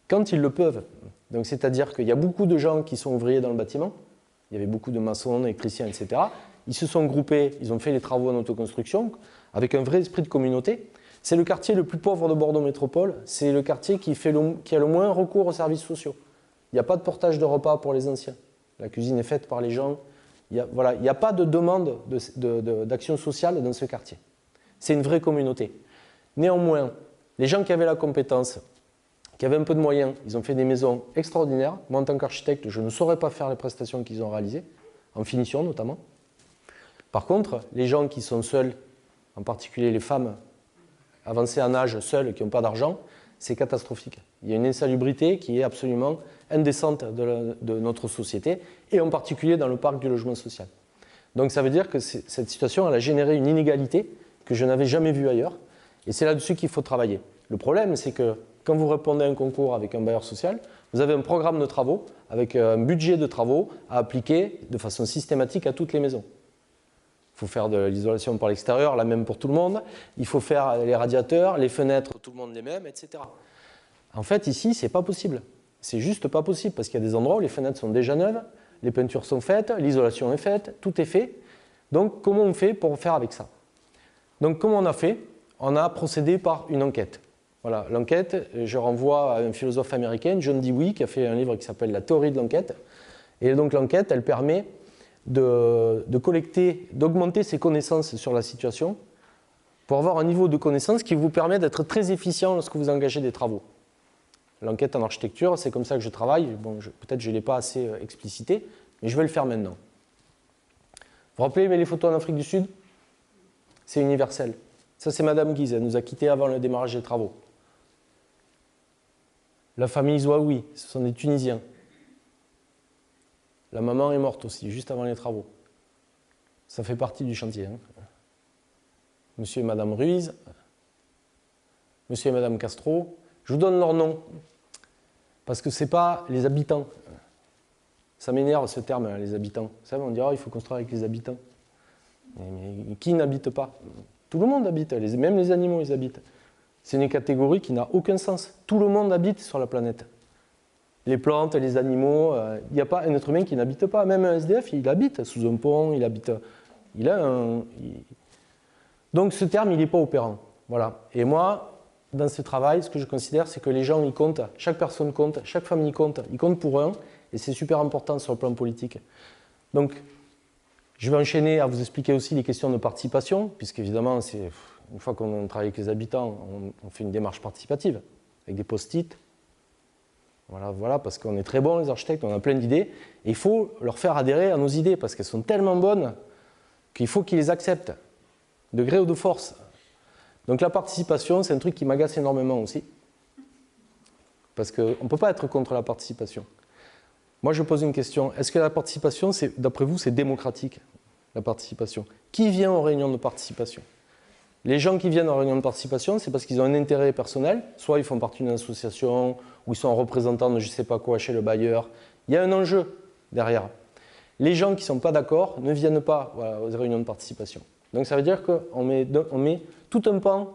Quand ils le peuvent. Donc, c'est-à-dire qu'il y a beaucoup de gens qui sont ouvriers dans le bâtiment. Il y avait beaucoup de maçons, d'électriciens, etc. Ils se sont groupés, ils ont fait les travaux en autoconstruction avec un vrai esprit de communauté. C'est le quartier le plus pauvre de Bordeaux Métropole. C'est le quartier qui a le moins recours aux services sociaux. Il n'y a pas de portage de repas pour les anciens. La cuisine est faite par les gens. Il n'y a pas de demande d'action sociale dans ce quartier. C'est une vraie communauté. Néanmoins, les gens qui avaient la compétence, qui avaient un peu de moyens, ils ont fait des maisons extraordinaires. Moi, en tant qu'architecte, je ne saurais pas faire les prestations qu'ils ont réalisées, en finition notamment. Par contre, les gens qui sont seuls, en particulier les femmes avancées en âge, seules, qui n'ont pas d'argent, c'est catastrophique. Il y a une insalubrité qui est absolument indécente de notre société, et en particulier dans le parc du logement social. Donc ça veut dire que cette situation, elle a généré une inégalité que je n'avais jamais vue ailleurs, et c'est là-dessus qu'il faut travailler. Le problème, c'est que quand vous répondez à un concours avec un bailleur social, vous avez un programme de travaux avec un budget de travaux à appliquer de façon systématique à toutes les maisons. Il faut faire de l'isolation par l'extérieur, la même pour tout le monde. Il faut faire les radiateurs, les fenêtres, tout le monde les mêmes, etc. En fait, ici, ce n'est pas possible. C'est juste pas possible parce qu'il y a des endroits où les fenêtres sont déjà neuves, les peintures sont faites, l'isolation est faite, tout est fait. Donc, comment on fait pour faire avec ça? Donc, comment on a fait? On a procédé par une enquête. Voilà, l'enquête, je renvoie à un philosophe américain, John Dewey, qui a fait un livre qui s'appelle La théorie de l'enquête. Et donc, l'enquête, elle permet de collecter, d'augmenter ses connaissances sur la situation pour avoir un niveau de connaissance qui vous permet d'être très efficient lorsque vous engagez des travaux. L'enquête en architecture, c'est comme ça que je travaille. Bon, peut-être que je ne l'ai pas assez explicité, mais je vais le faire maintenant. Vous vous rappelez les photos en Afrique du Sud? C'est universel. Ça, c'est Madame Guise, elle nous a quittés avant le démarrage des travaux. La famille Zouaoui, ce sont des Tunisiens. La maman est morte aussi, juste avant les travaux. Ça fait partie du chantier. Hein. Monsieur et Madame Ruiz, Monsieur et Madame Castro. Je vous donne leur nom, parce que ce n'est pas les habitants. Ça m'énerve ce terme, les habitants. Vous savez, on dit, oh, il faut construire avec les habitants. Mais qui n'habite pas? Tout le monde habite, même les animaux, ils habitent. C'est une catégorie qui n'a aucun sens. Tout le monde habite sur la planète. Les plantes, les animaux, il n'y a pas un être humain qui n'habite pas. Même un SDF, il habite sous un pont, il habite. Donc ce terme, il n'est pas opérant. Voilà. Et moi, dans ce travail, ce que je considère, c'est que les gens, ils comptent, chaque personne compte, chaque famille compte, ils comptent pour un, et c'est super important sur le plan politique. Donc, je vais enchaîner à vous expliquer aussi les questions de participation, puisqu'évidemment, une fois qu'on travaille avec les habitants, on fait une démarche participative, avec des post-it. Voilà, parce qu'on est très bons, les architectes, on a plein d'idées, et il faut leur faire adhérer à nos idées, parce qu'elles sont tellement bonnes qu'il faut qu'ils les acceptent, de gré ou de force. Donc la participation, c'est un truc qui m'agace énormément aussi. Parce qu'on ne peut pas être contre la participation. Moi, je pose une question. Est-ce que la participation, d'après vous, c'est démocratique, la participation? Qui vient aux réunions de participation? Les gens qui viennent aux réunions de participation, c'est parce qu'ils ont un intérêt personnel. Soit ils font partie d'une association, ou ils sont représentants de je ne sais pas quoi chez le bailleur. Il y a un enjeu derrière. Les gens qui ne sont pas d'accord ne viennent pas aux réunions de participation. Donc ça veut dire qu'on met tout un pan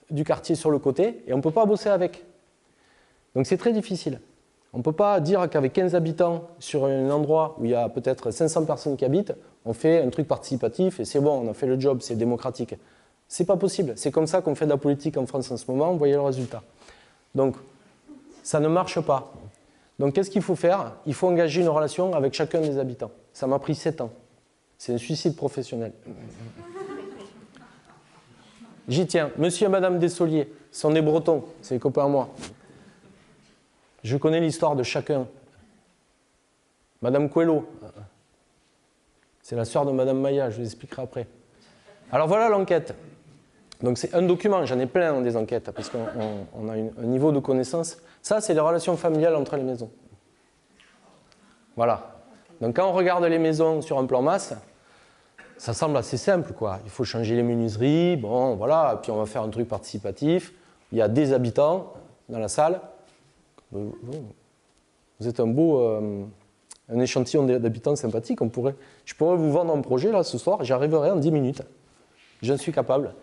du quartier sur le côté et on ne peut pas bosser avec. Donc c'est très difficile. On ne peut pas dire qu'avec 15 habitants sur un endroit où il y a peut-être 500 personnes qui habitent, on fait un truc participatif et c'est bon, on a fait le job, c'est démocratique. C'est pas possible. C'est comme ça qu'on fait de la politique en France en ce moment, vous voyez le résultat. Donc ça ne marche pas. Donc qu'est-ce qu'il faut faire? Il faut engager une relation avec chacun des habitants. Ça m'a pris 7 ans. C'est un suicide professionnel. J'y tiens. Monsieur et Madame Dessoliers sont des Bretons, c'est les copains à moi. Je connais l'histoire de chacun. Madame Coelho, c'est la sœur de Madame Maya, je vous expliquerai après. Alors voilà l'enquête. Donc c'est un document, j'en ai plein des enquêtes, parce qu'on a un niveau de connaissance. Ça, c'est les relations familiales entre les maisons. Voilà. Donc quand on regarde les maisons sur un plan masse, ça semble assez simple, quoi. Il faut changer les menuiseries, bon, voilà, puis on va faire un truc participatif. Il y a des habitants dans la salle. Vous êtes un échantillon d'habitants sympathiques. Je pourrais vous vendre un projet là ce soir, j'y arriverai en 10 minutes. J'en suis capable.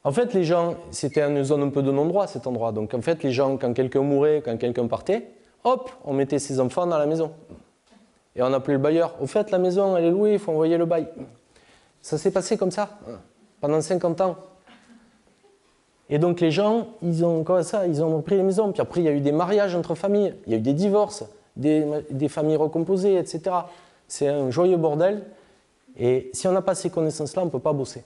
En fait, les gens, c'était une zone un peu de non-droit cet endroit. Donc en fait, les gens, quand quelqu'un mourait, quand quelqu'un partait, hop, on mettait ses enfants dans la maison. Et on appelait le bailleur. Au fait, la maison, elle est louée, il faut envoyer le bail. Ça s'est passé comme ça, pendant 50 ans. Et donc les gens, ils ont repris les maisons. Puis après, il y a eu des mariages entre familles, il y a eu des divorces, des familles recomposées, etc. C'est un joyeux bordel. Et si on n'a pas ces connaissances-là, on ne peut pas bosser.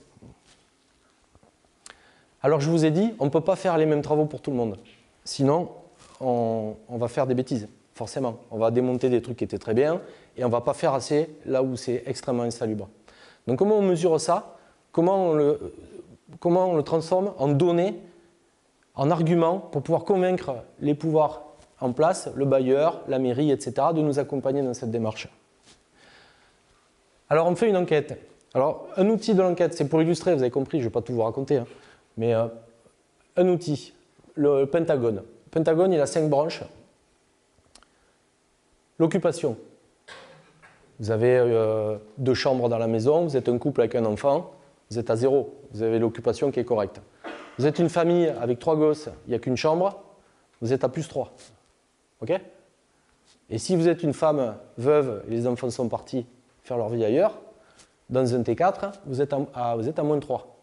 Alors je vous ai dit, on ne peut pas faire les mêmes travaux pour tout le monde. Sinon, on va faire des bêtises, forcément. On va démonter des trucs qui étaient très bien et on ne va pas faire assez là où c'est extrêmement insalubre. Donc comment on mesure ça? Comment on le transforme en données, en arguments pour pouvoir convaincre les pouvoirs en place, le bailleur, la mairie, etc., de nous accompagner dans cette démarche. Alors on fait une enquête. Alors un outil de l'enquête, c'est pour illustrer, vous avez compris, je ne vais pas tout vous raconter, hein, mais un outil, le Pentagone. Le Pentagone, il a 5 branches. L'occupation. Vous avez 2 chambres dans la maison, vous êtes un couple avec un enfant, vous êtes à 0, vous avez l'occupation qui est correcte. Vous êtes une famille avec 3 gosses, il n'y a qu'une chambre, vous êtes à plus 3. OK? Et si vous êtes une femme veuve et les enfants sont partis faire leur vie ailleurs, dans un T4, vous êtes à moins 3.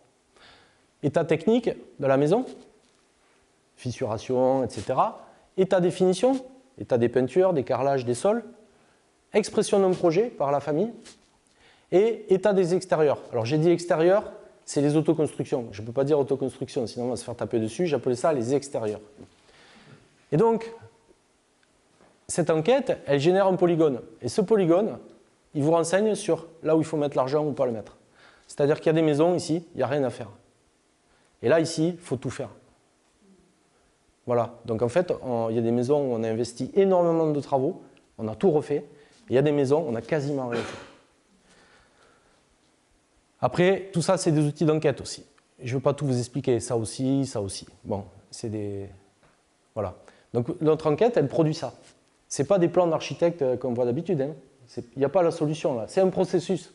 État technique de la maison, fissuration, etc. État définition, état des peintures, des carrelages, des sols. Expression d'un projet par la famille. Et état des extérieurs. Alors j'ai dit extérieur, c'est les autoconstructions. Je ne peux pas dire autoconstruction, sinon on va se faire taper dessus. J'appelais ça les extérieurs. Et donc, cette enquête, elle génère un polygone. Et ce polygone, il vous renseigne sur là où il faut mettre l'argent ou pas le mettre. C'est-à-dire qu'il y a des maisons ici, il n'y a rien à faire. Et là, ici, il faut tout faire. Voilà. Donc en fait, il y a des maisons où on a investi énormément de travaux, on a tout refait. Et il y a des maisons où on n'a quasiment rien fait. Après, tout ça, c'est des outils d'enquête aussi. Je ne vais pas tout vous expliquer, ça aussi, ça aussi. Bon, c'est des... Voilà. Donc notre enquête, elle produit ça. Ce n'est pas des plans d'architecte qu'on voit d'habitude. Hein. Il n'y a pas la solution là. C'est un processus.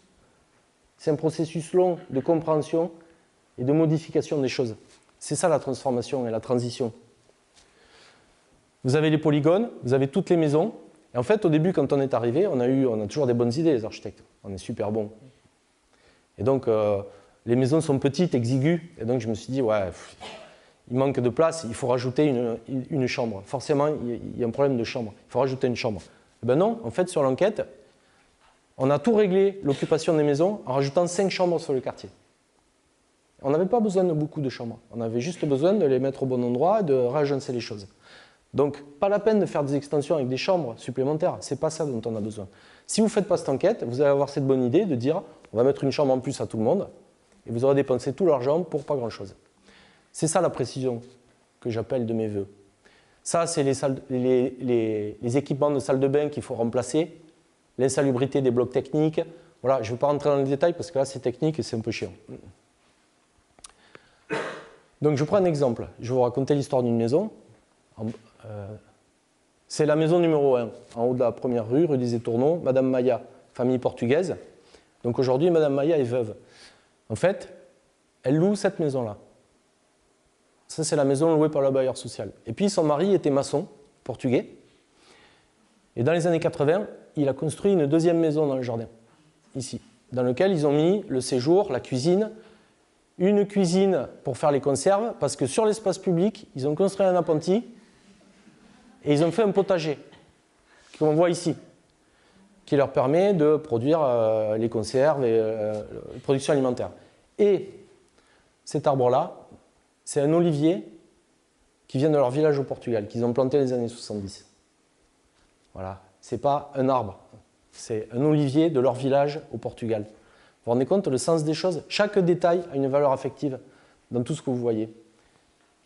C'est un processus long de compréhension et de modification des choses. C'est ça la transformation et la transition. Vous avez les polygones, vous avez toutes les maisons. Et en fait, au début, quand on est arrivé, on a toujours des bonnes idées, les architectes. On est super bons. Et donc, les maisons sont petites, exiguës. Et donc, je me suis dit, ouais, il manque de place, il faut rajouter une chambre. Forcément, il y a un problème de chambre. Il faut rajouter une chambre. Eh ben non, en fait, sur l'enquête, on a tout réglé l'occupation des maisons en rajoutant 5 chambres sur le quartier. On n'avait pas besoin de beaucoup de chambres. On avait juste besoin de les mettre au bon endroit et de réagencer les choses. Donc, pas la peine de faire des extensions avec des chambres supplémentaires. Ce n'est pas ça dont on a besoin. Si vous ne faites pas cette enquête, vous allez avoir cette bonne idée de dire on va mettre une chambre en plus à tout le monde et vous aurez dépensé tout l'argent pour pas grand-chose. C'est ça la précision que j'appelle de mes voeux. Ça, c'est les équipements de salle de bain qu'il faut remplacer, l'insalubrité des blocs techniques. Voilà, je ne vais pas rentrer dans les détails parce que là, c'est technique et c'est un peu chiant. Donc, je prends un exemple. Je vais vous raconter l'histoire d'une maison. C'est la maison numéro 1, en haut de la première rue, rue des Étourneaux, Madame Maya, famille portugaise. Donc aujourd'hui, Madame Maya est veuve. En fait, elle loue cette maison-là. Ça, c'est la maison louée par le bailleur social. Et puis, son mari était maçon, portugais. Et dans les années 80, il a construit une deuxième maison dans le jardin, ici, dans laquelle ils ont mis le séjour, la cuisine, une cuisine pour faire les conserves, parce que sur l'espace public, ils ont construit un appentis et ils ont fait un potager, qu'on voit ici, qui leur permet de produire les conserves et la production alimentaire. Et cet arbre-là, c'est un olivier qui vient de leur village au Portugal, qu'ils ont planté dans les années 70. Voilà, c'est pas un arbre, c'est un olivier de leur village au Portugal. Vous vous rendez compte le sens des choses? Chaque détail a une valeur affective dans tout ce que vous voyez.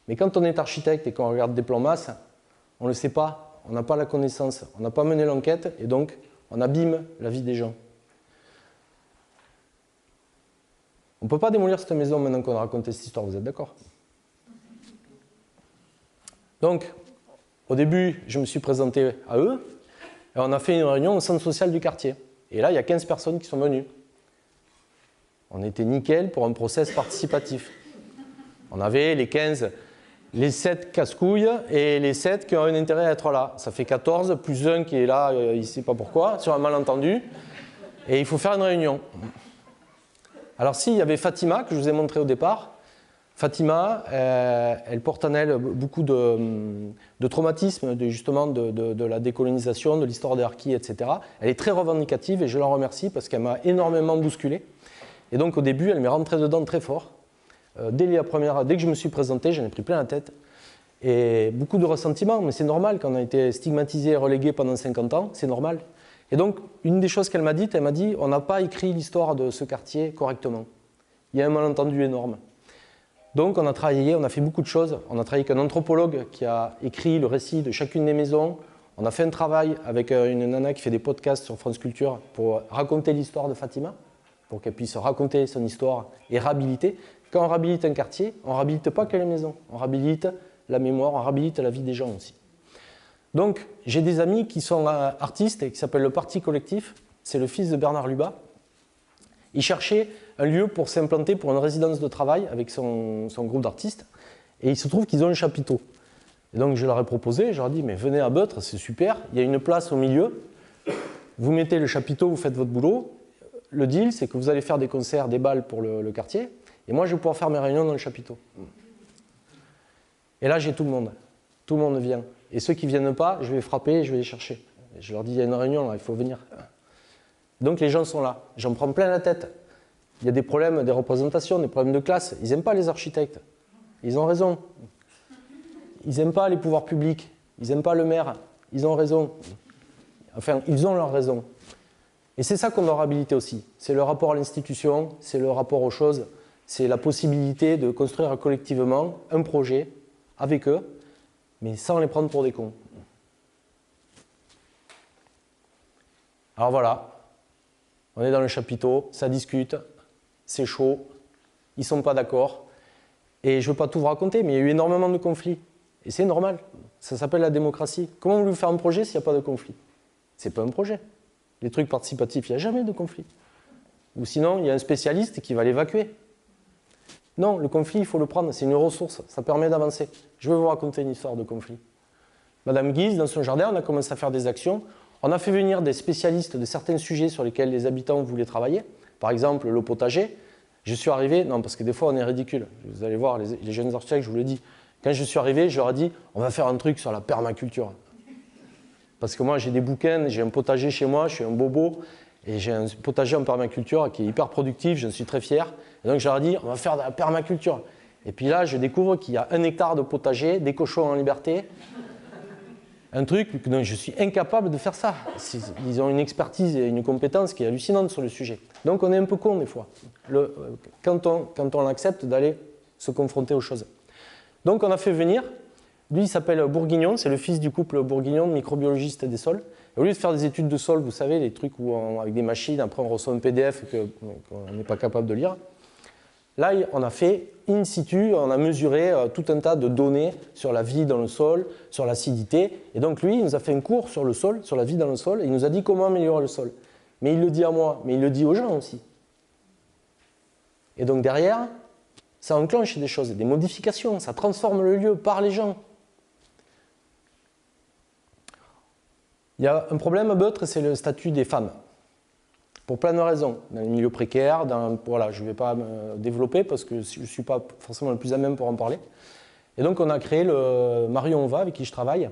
Mais quand on est architecte et qu'on regarde des plans masse, on ne le sait pas, on n'a pas la connaissance, on n'a pas mené l'enquête et donc on abîme la vie des gens. On ne peut pas démolir cette maison maintenant qu'on a raconté cette histoire, vous êtes d'accord? Donc, au début, je me suis présenté à eux et on a fait une réunion au centre social du quartier. Et là, il y a 15 personnes qui sont venues. On était nickel pour un process participatif. On avait les 7 casse-couilles et les 7 qui ont un intérêt à être là. Ça fait 14, plus un qui est là, il ne sait pas pourquoi, sur un malentendu. Et il faut faire une réunion. Alors si, il y avait Fatima, que je vous ai montré au départ. Fatima, elle porte en elle beaucoup de traumatisme, justement de la décolonisation, de l'histoire des harkis, etc. Elle est très revendicative et je l'en remercie parce qu'elle m'a énormément bousculé. Et donc au début, elle m'est rentrée dedans très fort. Dès que je me suis présenté, j'en ai pris plein la tête. Et beaucoup de ressentiments, mais c'est normal quand on a été stigmatisé et relégué pendant 50 ans, c'est normal. Et donc, une des choses qu'elle m'a dit, on n'a pas écrit l'histoire de ce quartier correctement. Il y a un malentendu énorme. Donc on a travaillé, on a fait beaucoup de choses. On a travaillé avec un anthropologue qui a écrit le récit de chacune des maisons. On a fait un travail avec une nana qui fait des podcasts sur France Culture pour raconter l'histoire de Fatima, pour qu'elle puisse raconter son histoire et réhabiliter. Quand on réhabilite un quartier, on ne réhabilite pas que les maisons, on réhabilite la mémoire, on réhabilite la vie des gens aussi. Donc j'ai des amis qui sont artistes et qui s'appellent le Parti Collectif. C'est le fils de Bernard Lubat. Il cherchait un lieu pour s'implanter pour une résidence de travail avec son groupe d'artistes. Et il se trouve qu'ils ont un chapiteau. Et donc je leur ai proposé, je leur ai dit, mais venez à Beutre, c'est super, il y a une place au milieu, vous mettez le chapiteau, vous faites votre boulot. Le deal, c'est que vous allez faire des concerts, des balles pour le quartier, et moi je vais pouvoir faire mes réunions dans le chapiteau. Et là j'ai tout le monde vient. Et ceux qui ne viennent pas, je vais frapper et je vais les chercher. Et je leur dis, il y a une réunion là, il faut venir. Donc les gens sont là, j'en prends plein la tête. Il y a des problèmes, des représentations, des problèmes de classe. Ils n'aiment pas les architectes. Ils ont raison. Ils n'aiment pas les pouvoirs publics. Ils n'aiment pas le maire. Ils ont raison. Enfin, ils ont leur raison. Et c'est ça qu'on doit réhabiliter aussi. C'est le rapport à l'institution, c'est le rapport aux choses, c'est la possibilité de construire collectivement un projet avec eux, mais sans les prendre pour des cons. Alors voilà. On est dans le chapiteau, ça discute, c'est chaud, ils ne sont pas d'accord. Et je ne veux pas tout vous raconter, mais il y a eu énormément de conflits. Et c'est normal, ça s'appelle la démocratie. Comment vous voulez faire un projet s'il n'y a pas de conflit? Ce n'est pas un projet. Les trucs participatifs, il n'y a jamais de conflit. Ou sinon, il y a un spécialiste qui va l'évacuer. Non, le conflit, il faut le prendre, c'est une ressource, ça permet d'avancer. Je vais vous raconter une histoire de conflit. Madame Guise, dans son jardin, on a commencé à faire des actions. On a fait venir des spécialistes de certains sujets sur lesquels les habitants voulaient travailler. Par exemple, le potager. Je suis arrivé, non, parce que des fois on est ridicule. Vous allez voir, les jeunes architectes, je vous le dis. Quand je suis arrivé, je leur ai dit, on va faire un truc sur la permaculture. Parce que moi, j'ai des bouquins, j'ai un potager chez moi, je suis un bobo, et j'ai un potager en permaculture qui est hyper productif, je suis très fier. Et donc je leur ai dit, on va faire de la permaculture. Et puis là, je découvre qu'il y a 1 hectare de potager, des cochons en liberté. un truc dont je suis incapable de faire ça. Ils ont une expertise et une compétence qui est hallucinante sur le sujet. Donc on est un peu con des fois, quand on accepte d'aller se confronter aux choses. Donc on a fait venir, lui il s'appelle Bourguignon, c'est le fils du couple Bourguignon, microbiologiste des sols. Et au lieu de faire des études de sol, vous savez, les trucs où avec des machines, après on reçoit un PDF qu'on n'est pas capable de lire, là on a fait in situ, on a mesuré tout un tas de données sur la vie dans le sol, sur l'acidité. Et donc lui, il nous a fait un cours sur le sol, sur la vie dans le sol, et il nous a dit comment améliorer le sol. Mais il le dit à moi, mais il le dit aux gens aussi. Et donc derrière, ça enclenche des choses, des modifications, ça transforme le lieu par les gens. Il y a un problème à Beutre, c'est le statut des femmes. Pour plein de raisons. Dans les milieux précaires, voilà, je ne vais pas me développer parce que je ne suis pas forcément le plus à même pour en parler. Et donc on a créé Marion Onva, avec qui je travaille,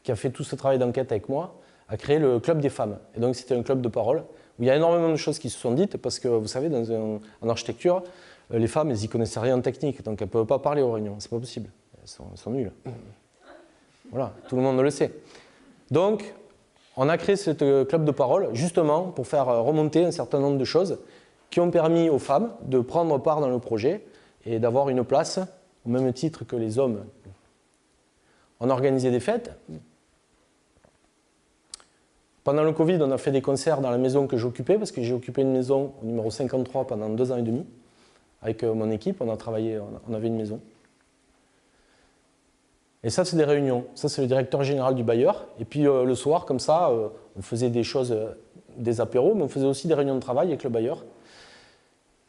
qui a fait tout ce travail d'enquête avec moi, a créé le Club des femmes. Et donc c'était un club de parole où il y a énormément de choses qui se sont dites parce que vous savez, en architecture, les femmes, elles n'y connaissent rien en technique, donc elles ne peuvent pas parler aux réunions, c'est pas possible. Elles sont nulles. Voilà, tout le monde le sait. Donc, on a créé ce club de parole justement pour faire remonter un certain nombre de choses qui ont permis aux femmes de prendre part dans le projet et d'avoir une place au même titre que les hommes. On a organisé des fêtes. Pendant le Covid, on a fait des concerts dans la maison que j'occupais parce que j'ai occupé une maison au numéro 53 pendant 2 ans et demi. Avec mon équipe, on a travaillé, on avait une maison. Et ça, c'est des réunions. Ça, c'est le directeur général du bailleur. Et puis le soir, comme ça, on faisait des choses, des apéros, mais on faisait aussi des réunions de travail avec le bailleur.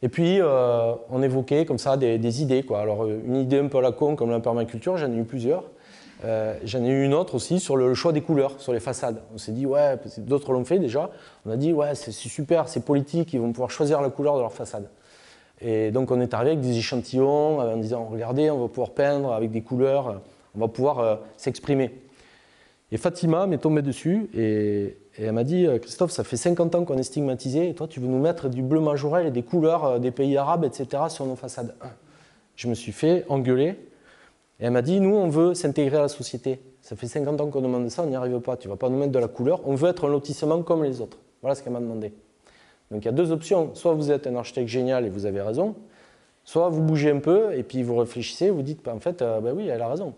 Et puis, on évoquait comme ça des idées, quoi. Alors, une idée un peu à la con, comme la permaculture, j'en ai eu plusieurs. J'en ai eu une autre aussi sur le choix des couleurs sur les façades. On s'est dit, ouais, d'autres l'ont fait déjà. On a dit, ouais, c'est super, c'est politique, ils vont pouvoir choisir la couleur de leur façade. Et donc, on est arrivé avec des échantillons en disant, regardez, on va pouvoir peindre avec des couleurs. On va pouvoir s'exprimer. Et Fatima m'est tombée dessus et elle m'a dit « Christophe, ça fait 50 ans qu'on est stigmatisé et toi, tu veux nous mettre du bleu majorel et des couleurs des pays arabes, etc. sur nos façades. » Je me suis fait engueuler et elle m'a dit « Nous, on veut s'intégrer à la société. Ça fait 50 ans qu'on demande ça, on n'y arrive pas. Tu ne vas pas nous mettre de la couleur. On veut être un lotissement comme les autres. » Voilà ce qu'elle m'a demandé. Donc il y a 2 options. Soit vous êtes un architecte génial et vous avez raison, soit vous bougez un peu et puis vous réfléchissez, vous dites, en fait, ben oui, elle a raison.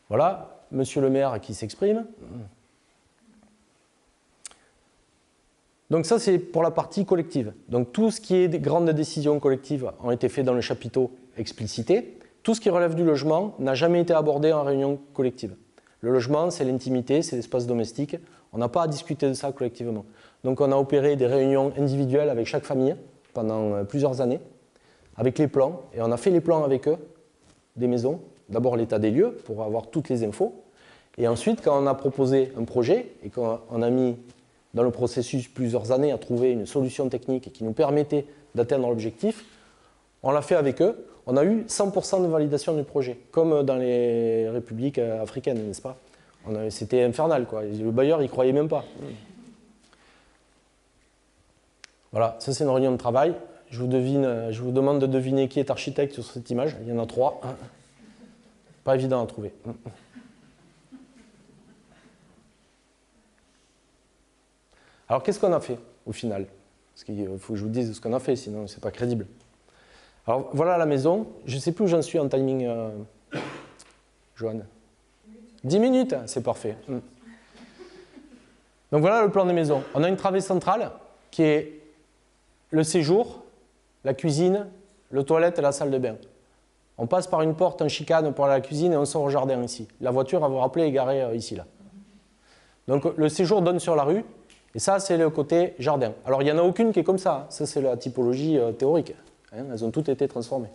Voilà, monsieur le maire qui s'exprime. Donc ça, c'est pour la partie collective. Donc tout ce qui est des grandes décisions collectives ont été faites dans le chapiteau explicité. Tout ce qui relève du logement n'a jamais été abordé en réunion collective. Le logement, c'est l'intimité, c'est l'espace domestique. On n'a pas à discuter de ça collectivement. Donc on a opéré des réunions individuelles avec chaque famille pendant plusieurs années, avec les plans, et on a fait les plans avec eux, des maisons. D'abord l'état des lieux, pour avoir toutes les infos, et ensuite, quand on a proposé un projet, et qu'on a mis dans le processus plusieurs années à trouver une solution technique qui nous permettait d'atteindre l'objectif, on l'a fait avec eux, on a eu 100% de validation du projet, comme dans les républiques africaines, n'est-ce pas? C'était infernal, quoi. Le bailleur, il ne croyait même pas. Voilà, ça c'est une réunion de travail. Je vous demande de deviner qui est architecte sur cette image. Il y en a 3. Pas évident à trouver. Alors qu'est-ce qu'on a fait au final? Parce qu'il faut que je vous dise ce qu'on a fait, sinon c'est pas crédible. Alors voilà la maison. Je ne sais plus où j'en suis en timing, Joanne. 10 minutes, c'est parfait. Donc voilà le plan des maisons. On a une travée centrale qui est le séjour, la cuisine, le toilette et la salle de bain. On passe par une porte en chicane pour aller à la cuisine et on sort au jardin ici. La voiture, à vous rappeler, est garée ici, là. Donc le séjour donne sur la rue et ça, c'est le côté jardin. Alors il n'y en a aucune qui est comme ça. Ça, c'est la typologie théorique. Elles ont toutes été transformées.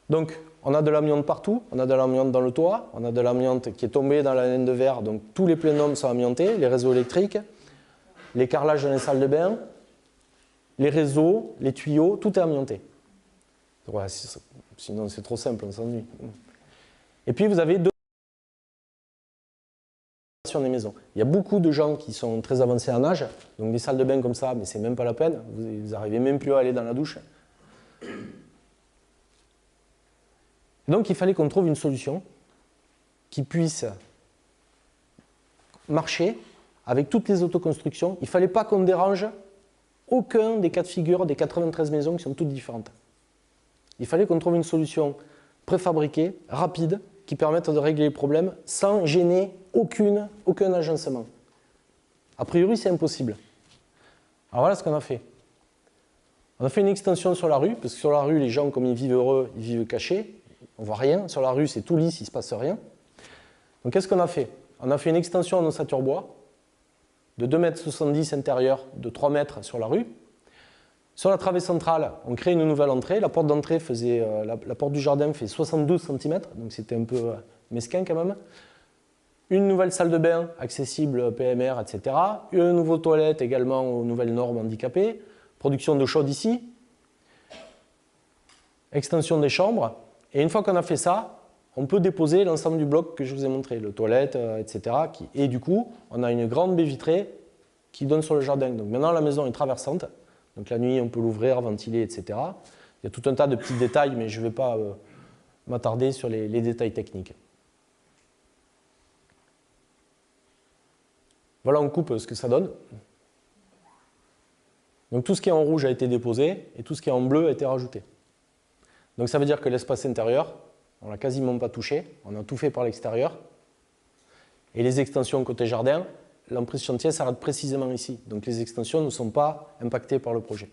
Donc on a de l'amiante partout. On a de l'amiante dans le toit. On a de l'amiante qui est tombée dans la laine de verre. Donc tous les plénums sont amiantés. Les réseaux électriques, les carrelages dans les salles de bain, les réseaux, les tuyaux, tout est amianté. Ouais, sinon c'est trop simple, on s'ennuie. Et puis vous avez 2 des maisons. Il y a beaucoup de gens qui sont très avancés en âge, donc des salles de bain comme ça, mais c'est même pas la peine, vous n'arrivez même plus à aller dans la douche. Donc il fallait qu'on trouve une solution qui puisse marcher avec toutes les autoconstructions. Il ne fallait pas qu'on dérange aucun des cas de figure des 93 maisons qui sont toutes différentes. Il fallait qu'on trouve une solution préfabriquée, rapide, qui permette de régler les problèmes sans gêner aucun agencement. A priori, c'est impossible. Alors voilà ce qu'on a fait. On a fait une extension sur la rue, parce que sur la rue, les gens, comme ils vivent heureux, ils vivent cachés. On ne voit rien. Sur la rue, c'est tout lisse, il ne se passe rien. Donc qu'est-ce qu'on a fait? On a fait une extension en ossature bois de 2,70 m intérieur, de 3 mètres sur la rue. Sur la travée centrale, on crée une nouvelle entrée. La porte d'entrée faisait, la porte du jardin fait 72 cm, donc c'était un peu mesquin quand même. Une nouvelle salle de bain accessible PMR, etc. Une nouvelle toilette également aux nouvelles normes handicapées. Production d'eau chaude ici. Extension des chambres. Et une fois qu'on a fait ça, on peut déposer l'ensemble du bloc que je vous ai montré, le toilette, etc. Et du coup, on a une grande baie vitrée qui donne sur le jardin. Donc maintenant, la maison est traversante. Donc la nuit, on peut l'ouvrir, ventiler, etc. Il y a tout un tas de petits détails, mais je ne vais pas m'attarder sur les détails techniques. Voilà en coupe ce que ça donne. Donc tout ce qui est en rouge a été déposé et tout ce qui est en bleu a été rajouté. Donc ça veut dire que l'espace intérieur, on ne l'a quasiment pas touché, on a tout fait par l'extérieur. Et les extensions côté jardin, l'emprise chantier s'arrête précisément ici. Donc les extensions ne sont pas impactées par le projet.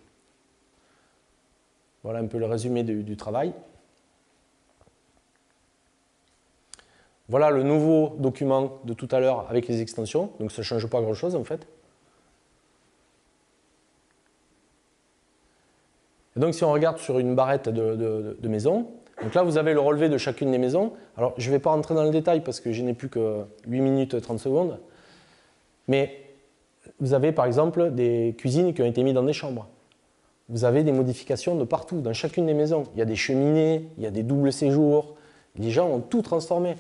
Voilà un peu le résumé du travail. Voilà le nouveau document de tout à l'heure avec les extensions. Donc ça ne change pas grand-chose en fait. Et donc si on regarde sur une barrette de maison, donc là vous avez le relevé de chacune des maisons. Alors je ne vais pas rentrer dans le détail parce que je n'ai plus que 8 minutes et 30 secondes. Mais vous avez par exemple des cuisines qui ont été mises dans des chambres. Vous avez des modifications de partout, dans chacune des maisons. Il y a des cheminées, il y a des doubles séjours. Les gens ont tout transformé.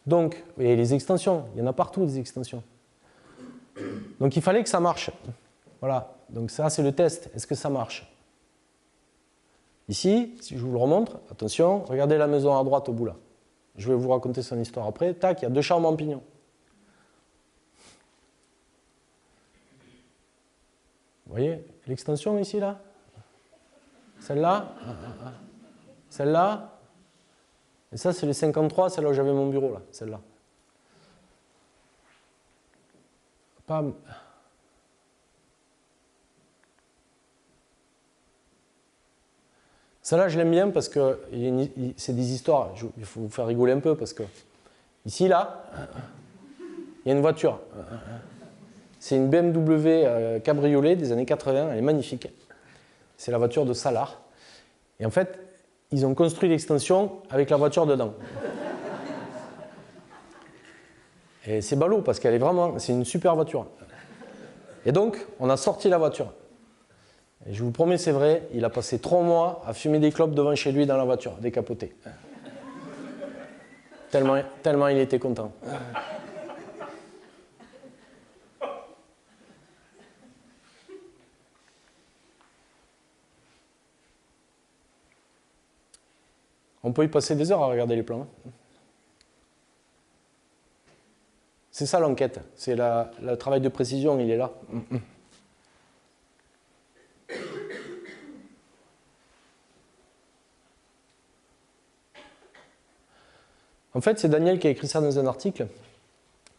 Donc, et les extensions, il y en a partout des extensions. Donc il fallait que ça marche. Voilà, donc ça c'est le test. Est-ce que ça marche? Ici, si je vous le remontre, attention, regardez la maison à droite au bout là. Je vais vous raconter son histoire après. Tac, il y a 2 chambres en pignon. Vous voyez l'extension ici là? Celle-là? Celle-là? Et ça, c'est les 53, celle-là où j'avais mon bureau, là, celle-là. Pam. Celle-là, je l'aime bien parce que c'est des histoires. Il faut vous faire rigoler un peu parce que ici, là, il y a une voiture. C'est une BMW cabriolet des années 80, elle est magnifique. C'est la voiture de Salar. Et en fait, ils ont construit l'extension avec la voiture dedans. Et c'est ballot parce qu'elle est vraiment, c'est une super voiture. Et donc, on a sorti la voiture. Et je vous promets, c'est vrai, il a passé 3 mois à fumer des clopes devant chez lui dans la voiture, décapotée. Tellement il était content. On peut y passer des heures à regarder les plans. C'est ça l'enquête, c'est le travail de précision, il est là. En fait, c'est Daniel qui a écrit ça dans un article.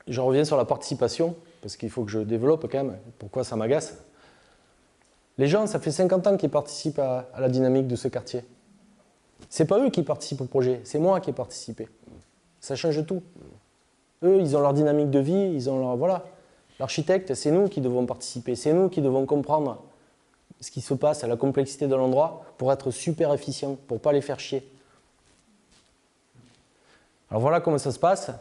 Je reviens sur la participation, parce qu'il faut que je développe quand même pourquoi ça m'agace. Les gens, ça fait 50 ans qu'ils participent à la dynamique de ce quartier. C'est pas eux qui participent au projet, c'est moi qui ai participé. Ça change tout. Eux, ils ont leur dynamique de vie, ils ont leur... Voilà. L'architecte, c'est nous qui devons participer, c'est nous qui devons comprendre ce qui se passe, la complexité de l'endroit, pour être super efficient, pour ne pas les faire chier. Alors voilà comment ça se passe.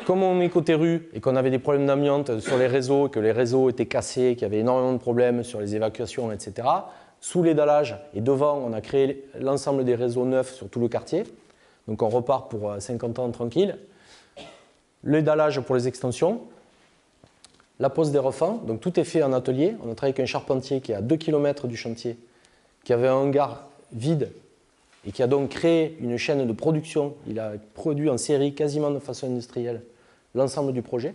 Comme on est côté rue et qu'on avait des problèmes d'amiante sur les réseaux, que les réseaux étaient cassés, qu'il y avait énormément de problèmes sur les évacuations, etc., sous les dallages et devant, on a créé l'ensemble des réseaux neufs sur tout le quartier. Donc on repart pour 50 ans tranquille. Le dallage pour les extensions. La pose des refends. Donc tout est fait en atelier. On a travaillé avec un charpentier qui est à 2 km du chantier, qui avait un hangar vide et qui a donc créé une chaîne de production. Il a produit en série quasiment de façon industrielle l'ensemble du projet.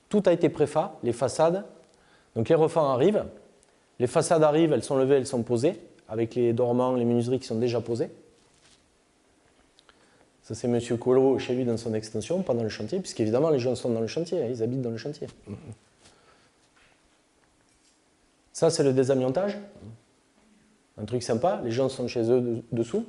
Tout a été préfa, les façades. Donc les refends arrivent. Les façades arrivent, elles sont levées, elles sont posées, avec les dormants, les menuiseries qui sont déjà posées. Ça, c'est M. Collot chez lui dans son extension, pendant le chantier, puisqu'évidemment, les gens sont dans le chantier, hein, ils habitent dans le chantier. Ça, c'est le désamiantage. Un truc sympa, les gens sont chez eux dessous.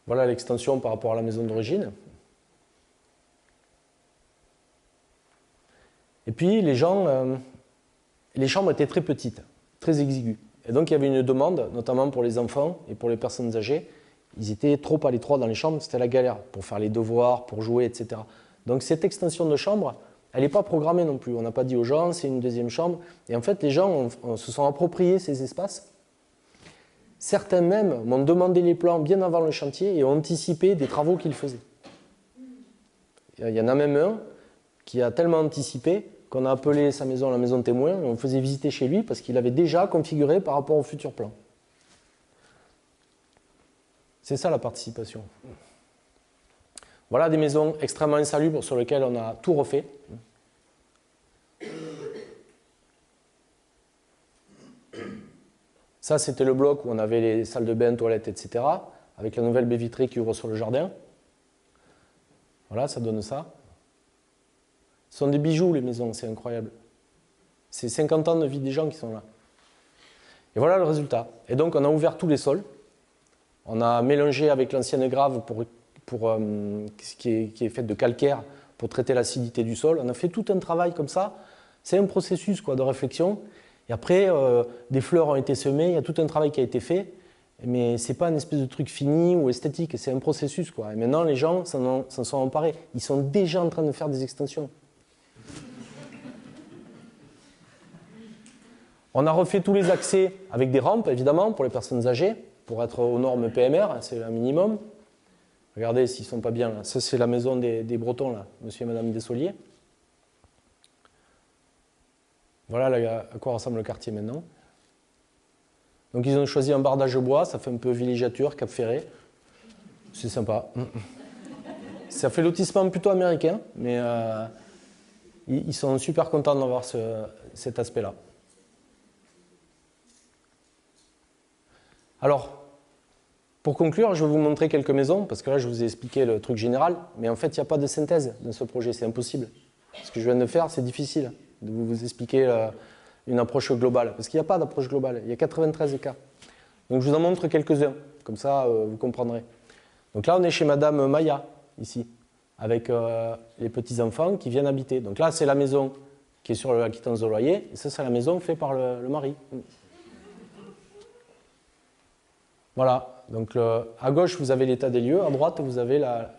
Voilà l'extension par rapport à la maison d'origine. Et puis, les chambres étaient très petites, très exiguës. Et donc, il y avait une demande, notamment pour les enfants et pour les personnes âgées. Ils étaient trop à l'étroit dans les chambres, c'était la galère pour faire les devoirs, pour jouer, etc. Donc, cette extension de chambre, elle n'est pas programmée non plus. On n'a pas dit aux gens, c'est une deuxième chambre. Et en fait, les gens se sont appropriés ces espaces. Certains même m'ont demandé les plans bien avant le chantier et ont anticipé des travaux qu'ils faisaient. Il y en a même un qui a tellement anticipé qu'on a appelé sa maison la maison témoin et on faisait visiter chez lui parce qu'il avait déjà configuré par rapport au futur plan. C'est ça la participation. Voilà des maisons extrêmement insalubres sur lesquelles on a tout refait. Ça, c'était le bloc où on avait les salles de bain, toilettes, etc. Avec la nouvelle baie vitrée qui ouvre sur le jardin. Voilà, ça donne ça. Ce sont des bijoux, les maisons, c'est incroyable. C'est 50 ans de vie des gens qui sont là. Et voilà le résultat. Et donc, on a ouvert tous les sols. On a mélangé avec l'ancienne grave qui est faite de calcaire pour traiter l'acidité du sol. On a fait tout un travail comme ça. C'est un processus de réflexion. Et après, des fleurs ont été semées, il y a tout un travail qui a été fait. Mais ce n'est pas une espèce de truc fini ou esthétique, c'est un processus. Et maintenant, les gens s'en sont emparés. Ils sont déjà en train de faire des extensions. On a refait tous les accès avec des rampes, évidemment, pour les personnes âgées, pour être aux normes PMR, c'est un minimum. Regardez s'ils ne sont pas bien là. Ça, c'est la maison des Bretons, là, monsieur et madame Dessoliers. Voilà à quoi ressemble le quartier maintenant. Donc ils ont choisi un bardage bois, ça fait un peu villégiature, Cap Ferré. C'est sympa. Ça fait lotissement plutôt américain, mais ils sont super contents d'avoir cet aspect-là. Alors, pour conclure, je vais vous montrer quelques maisons, parce que là, je vous ai expliqué le truc général, mais en fait, il n'y a pas de synthèse dans ce projet, c'est impossible. Ce que je viens de faire, c'est difficile de vous expliquer une approche globale, parce qu'il n'y a pas d'approche globale, il y a 93 cas. Donc, je vous en montre quelques-uns, comme ça, vous comprendrez. Donc là, on est chez Madame Maya, ici, avec les petits-enfants qui viennent habiter. Donc là, c'est la maison qui est sur la quittance de loyer, et ça, c'est la maison faite par le mari. Voilà, donc à gauche vous avez l'état des lieux, à droite vous avez la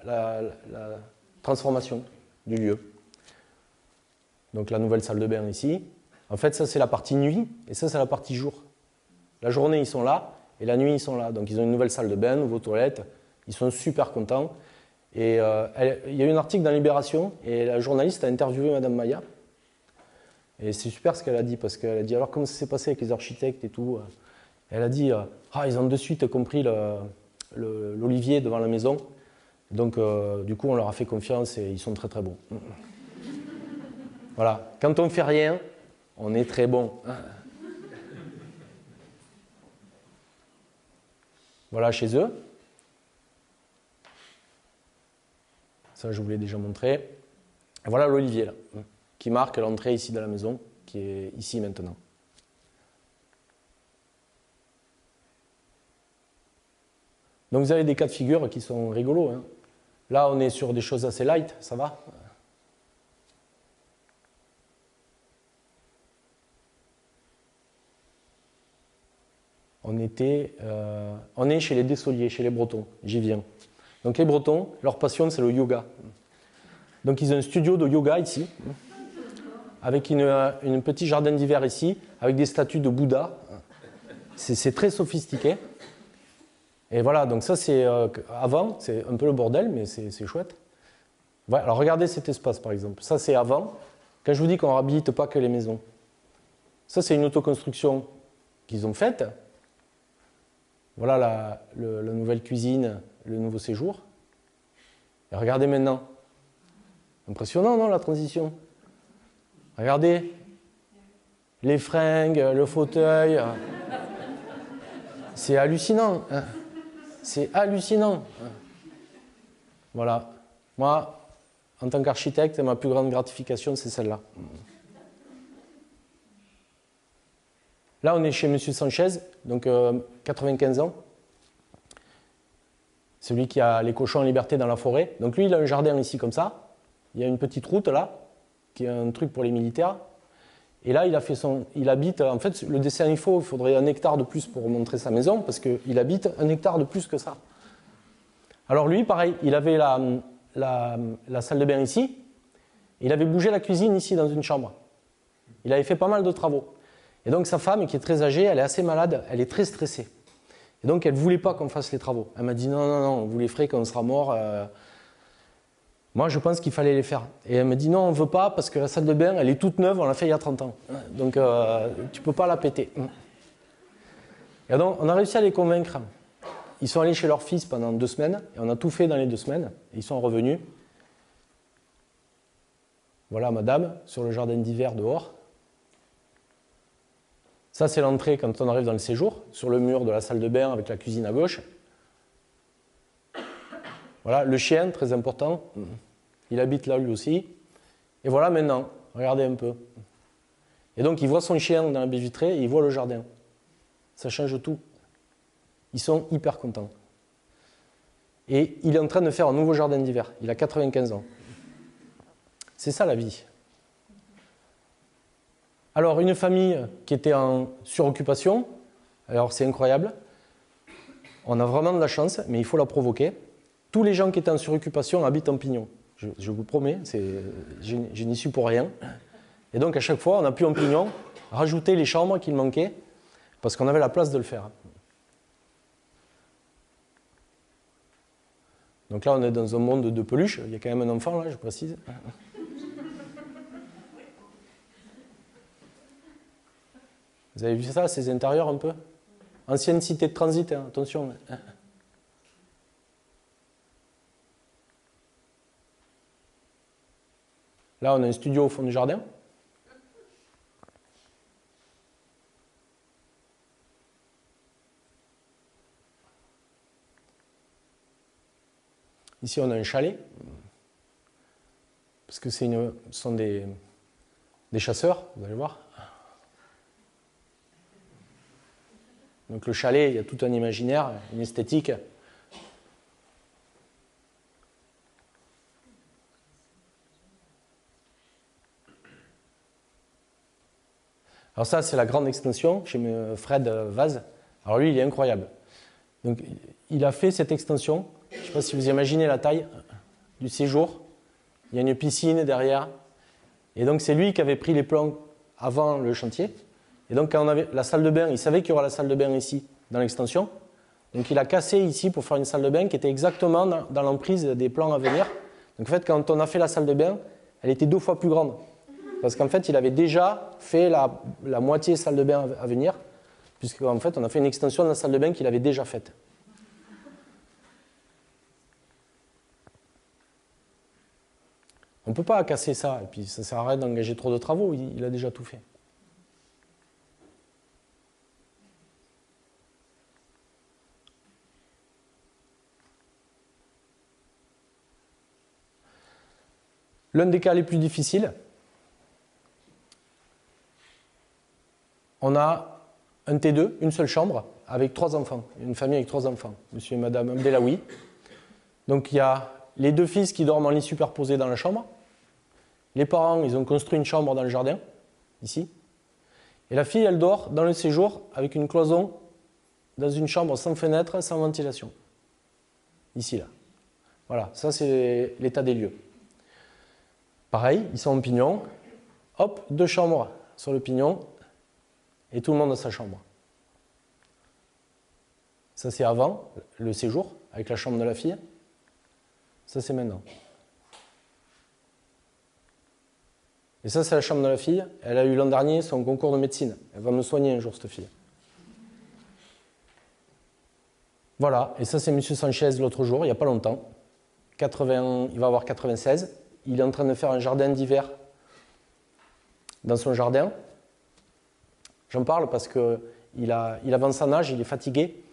transformation du lieu. Donc la nouvelle salle de bain ici. En fait ça c'est la partie nuit et ça c'est la partie jour. La journée ils sont là et la nuit ils sont là. Donc ils ont une nouvelle salle de bain, nouveaux toilettes, ils sont super contents. Et il y a eu un article dans Libération et la journaliste a interviewé Madame Maya. Et c'est super ce qu'elle a dit parce qu'elle a dit alors comment ça s'est passé avec les architectes et tout. Elle a dit ils ont de suite compris l'olivier devant la maison. Donc, du coup, on leur a fait confiance et ils sont très très bons. Voilà. Quand on ne fait rien, on est très bon. Voilà chez eux. Ça, je vous l'ai déjà montré. Et voilà l'olivier, là, qui marque l'entrée ici de la maison, qui est ici maintenant. Donc vous avez des cas de figure qui sont rigolos. Hein. Là, on est sur des choses assez light, ça va. On est chez les Dessoliers, chez les Bretons, j'y viens. Donc les Bretons, leur passion, c'est le yoga. Donc ils ont un studio de yoga ici, avec un petit jardin d'hiver ici, avec des statues de Bouddha. C'est très sophistiqué. Et voilà, donc ça c'est avant, c'est un peu le bordel, mais c'est chouette. Voilà, alors regardez cet espace par exemple, ça c'est avant, quand je vous dis qu'on ne réhabilite pas que les maisons. Ça c'est une autoconstruction qu'ils ont faite. Voilà la nouvelle cuisine, le nouveau séjour. Et regardez maintenant. Impressionnant, non, la transition? Regardez. Les fringues, le fauteuil. C'est hallucinant. C'est hallucinant. Voilà. Moi, en tant qu'architecte, ma plus grande gratification, c'est celle-là. Là, on est chez M. Sanchez, donc 95 ans. Celui qui a les cochons en liberté dans la forêt. Donc lui, il a un jardin ici comme ça. Il y a une petite route là, qui est un truc pour les militaires. Et là, il habite, en fait, le dessin il faudrait 1 hectare de plus pour montrer sa maison, parce qu'il habite 1 hectare de plus que ça. Alors lui, pareil, il avait la salle de bain ici, il avait bougé la cuisine ici dans une chambre. Il avait fait pas mal de travaux. Et donc sa femme, qui est très âgée, elle est assez malade, elle est très stressée. Et donc elle ne voulait pas qu'on fasse les travaux. Elle m'a dit non, non, non, vous les ferez quand on sera mort. Moi, je pense qu'il fallait les faire. Et elle me dit non, on ne veut pas parce que la salle de bain, elle est toute neuve, on l'a fait il y a 30 ans. Donc, tu ne peux pas la péter. Et donc, on a réussi à les convaincre. Ils sont allés chez leur fils pendant 2 semaines, et on a tout fait dans les 2 semaines. Et ils sont revenus. Voilà madame, sur le jardin d'hiver dehors. Ça, c'est l'entrée quand on arrive dans le séjour, sur le mur de la salle de bain avec la cuisine à gauche. Voilà, le chien, très important, il habite là lui aussi. Et voilà maintenant, regardez un peu. Et donc il voit son chien dans la baie vitrée et il voit le jardin. Ça change tout. Ils sont hyper contents. Et il est en train de faire un nouveau jardin d'hiver. Il a 95 ans. C'est ça la vie. Alors une famille qui était en suroccupation, alors c'est incroyable. On a vraiment de la chance, mais il faut la provoquer. Tous les gens qui étaient en suroccupation habitent en pignon. Je vous promets, je n'y suis pour rien. Et donc à chaque fois, on a pu en pignon rajouter les chambres qu'il manquait, parce qu'on avait la place de le faire. Donc là, on est dans un monde de peluches. Il y a quand même un enfant, là, je précise. Vous avez vu ça, ces intérieurs un peu? Ancienne cité de transit, hein, attention. Là, on a un studio au fond du jardin. Ici, on a un chalet. Parce que ce sont des chasseurs, vous allez voir. Donc le chalet, il y a tout un imaginaire, une esthétique. Alors ça, c'est la grande extension chez Fred Vaz. Alors lui, il est incroyable. Donc il a fait cette extension. Je ne sais pas si vous imaginez la taille du séjour. Il y a une piscine derrière. Et donc c'est lui qui avait pris les plans avant le chantier. Et donc quand on avait la salle de bain, il savait qu'il y aura la salle de bain ici, dans l'extension. Donc il a cassé ici pour faire une salle de bain qui était exactement dans l'emprise des plans à venir. Donc en fait, quand on a fait la salle de bain, elle était 2 fois plus grande. Parce qu'en fait, il avait déjà fait la moitié salle de bain à venir, puisqu'en fait, on a fait une extension de la salle de bain qu'il avait déjà faite. On ne peut pas casser ça, et puis ça ne sert à rien d'engager trop de travaux, il a déjà tout fait. L'un des cas les plus difficiles, on a un T2, une seule chambre, avec 3 enfants, une famille avec 3 enfants, monsieur et madame Abdelawi. Donc il y a les 2 fils qui dorment en lit superposé dans la chambre. Les parents, ils ont construit une chambre dans le jardin, ici. Et la fille, elle dort dans le séjour avec une cloison dans une chambre sans fenêtre, sans ventilation. Ici, là. Voilà, ça c'est l'état des lieux. Pareil, ils sont en pignon. Hop, 2 chambres sur le pignon. Et tout le monde a sa chambre. Ça c'est avant le séjour, avec la chambre de la fille. Ça c'est maintenant. Et ça c'est la chambre de la fille. Elle a eu l'an dernier son concours de médecine. Elle va me soigner un jour, cette fille. Voilà, et ça c'est M. Sanchez l'autre jour, il n'y a pas longtemps. Il va avoir 96. Il est en train de faire un jardin d'hiver dans son jardin. J'en parle parce qu'il avance en âge, il est fatigué,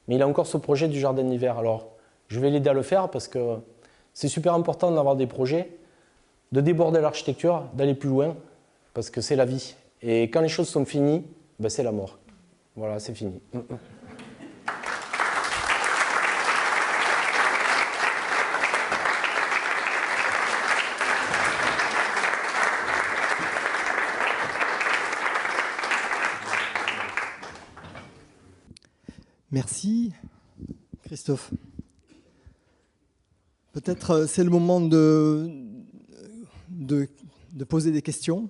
mais il a encore ce projet du jardin d'hiver. Alors, je vais l'aider à le faire parce que c'est super important d'avoir des projets, de déborder l'architecture, d'aller plus loin, parce que c'est la vie. Et quand les choses sont finies, ben c'est la mort. Voilà, c'est fini. Merci, Christophe. Peut-être c'est le moment de poser des questions.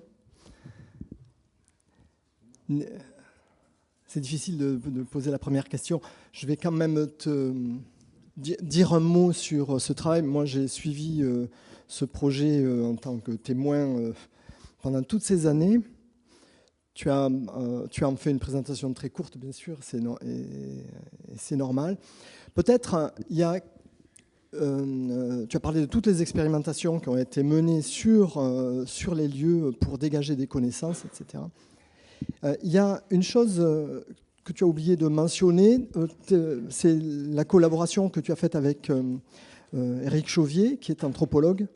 C'est difficile de poser la première question. Je vais quand même te dire un mot sur ce travail. Moi, j'ai suivi ce projet en tant que témoin pendant toutes ces années. Tu as en fait une présentation très courte, bien sûr, c'est normal. Peut-être, tu as parlé de toutes les expérimentations qui ont été menées sur les lieux pour dégager des connaissances, etc. Il y a une chose que tu as oublié de mentionner, c'est la collaboration que tu as faite avec Éric Chauvier, qui est anthropologue.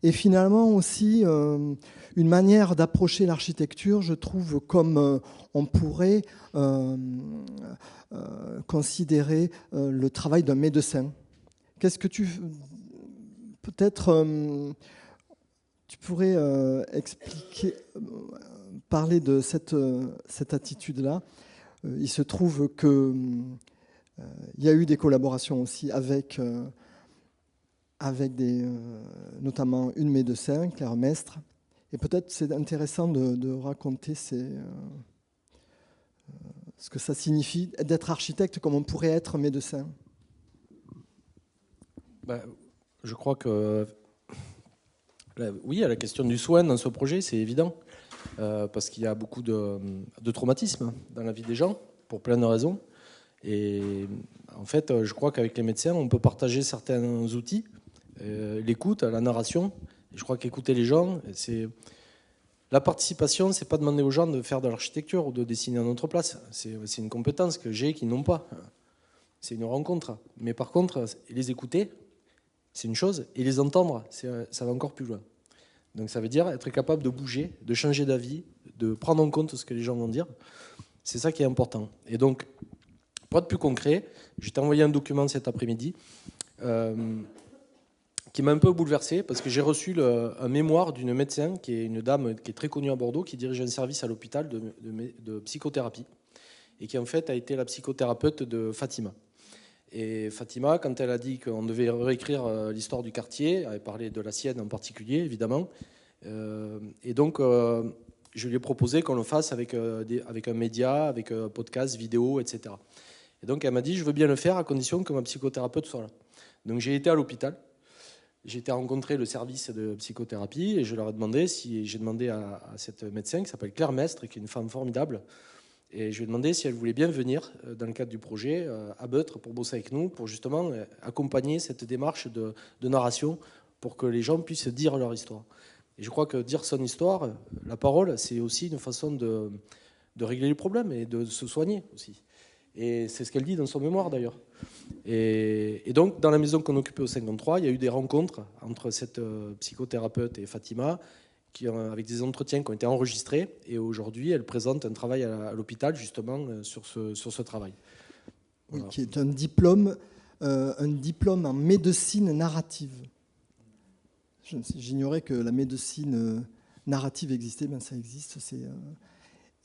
Et finalement aussi une manière d'approcher l'architecture, je trouve, comme on pourrait considérer le travail d'un médecin. Qu'est-ce que peut-être tu pourrais expliquer, parler de cette attitude-là. Il se trouve que il y a eu des collaborations aussi avec notamment une médecin, Claire Mestre. Et peut-être c'est intéressant de raconter ce que ça signifie d'être architecte comme on pourrait être médecin. Je crois que oui, à la question du soin dans ce projet, c'est évident. Parce qu'il y a beaucoup de traumatisme dans la vie des gens, pour plein de raisons. Et en fait, je crois qu'avec les médecins, on peut partager certains outils, l'écoute, la narration. Et je crois qu'écouter les gens, la participation, c'est pas demander aux gens de faire de l'architecture ou de dessiner à notre place. C'est une compétence que j'ai qu'ils n'ont pas. C'est une rencontre. Mais par contre, les écouter, c'est une chose, et les entendre, ça va encore plus loin. Donc ça veut dire être capable de bouger, de changer d'avis, de prendre en compte ce que les gens vont dire. C'est ça qui est important. Et donc, pour être plus concret, je t'ai envoyé un document cet après-midi qui m'a un peu bouleversé parce que j'ai reçu un mémoire d'une médecin qui est une dame qui est très connue à Bordeaux, qui dirige un service à l'hôpital de psychothérapie et qui en fait a été la psychothérapeute de Fatima. Et Fatima, quand elle a dit qu'on devait réécrire l'histoire du quartier, elle parlait de la sienne en particulier, évidemment. Et donc, je lui ai proposé qu'on le fasse avec un média, avec un podcast, vidéo, etc. Et donc, elle m'a dit, je veux bien le faire à condition que ma psychothérapeute soit là. Donc, j'ai été à l'hôpital. J'ai été rencontrer le service de psychothérapie et je leur ai demandé j'ai demandé à cette médecin qui s'appelle Claire Mestre, qui est une femme formidable. Et je lui ai demandé si elle voulait bien venir dans le cadre du projet à Beutre pour bosser avec nous, pour justement accompagner cette démarche de narration pour que les gens puissent dire leur histoire. Et je crois que dire son histoire, la parole, c'est aussi une façon de régler les problèmes et de se soigner aussi. Et c'est ce qu'elle dit dans son mémoire d'ailleurs. Et donc, dans la maison qu'on occupait au 53, il y a eu des rencontres entre cette psychothérapeute et Fatima, avec des entretiens qui ont été enregistrés, et aujourd'hui elle présente un travail à l'hôpital justement sur ce travail. Oui, voilà. Qui est un diplôme en médecine narrative. J'ignorais que la médecine narrative existait, ben ça existe.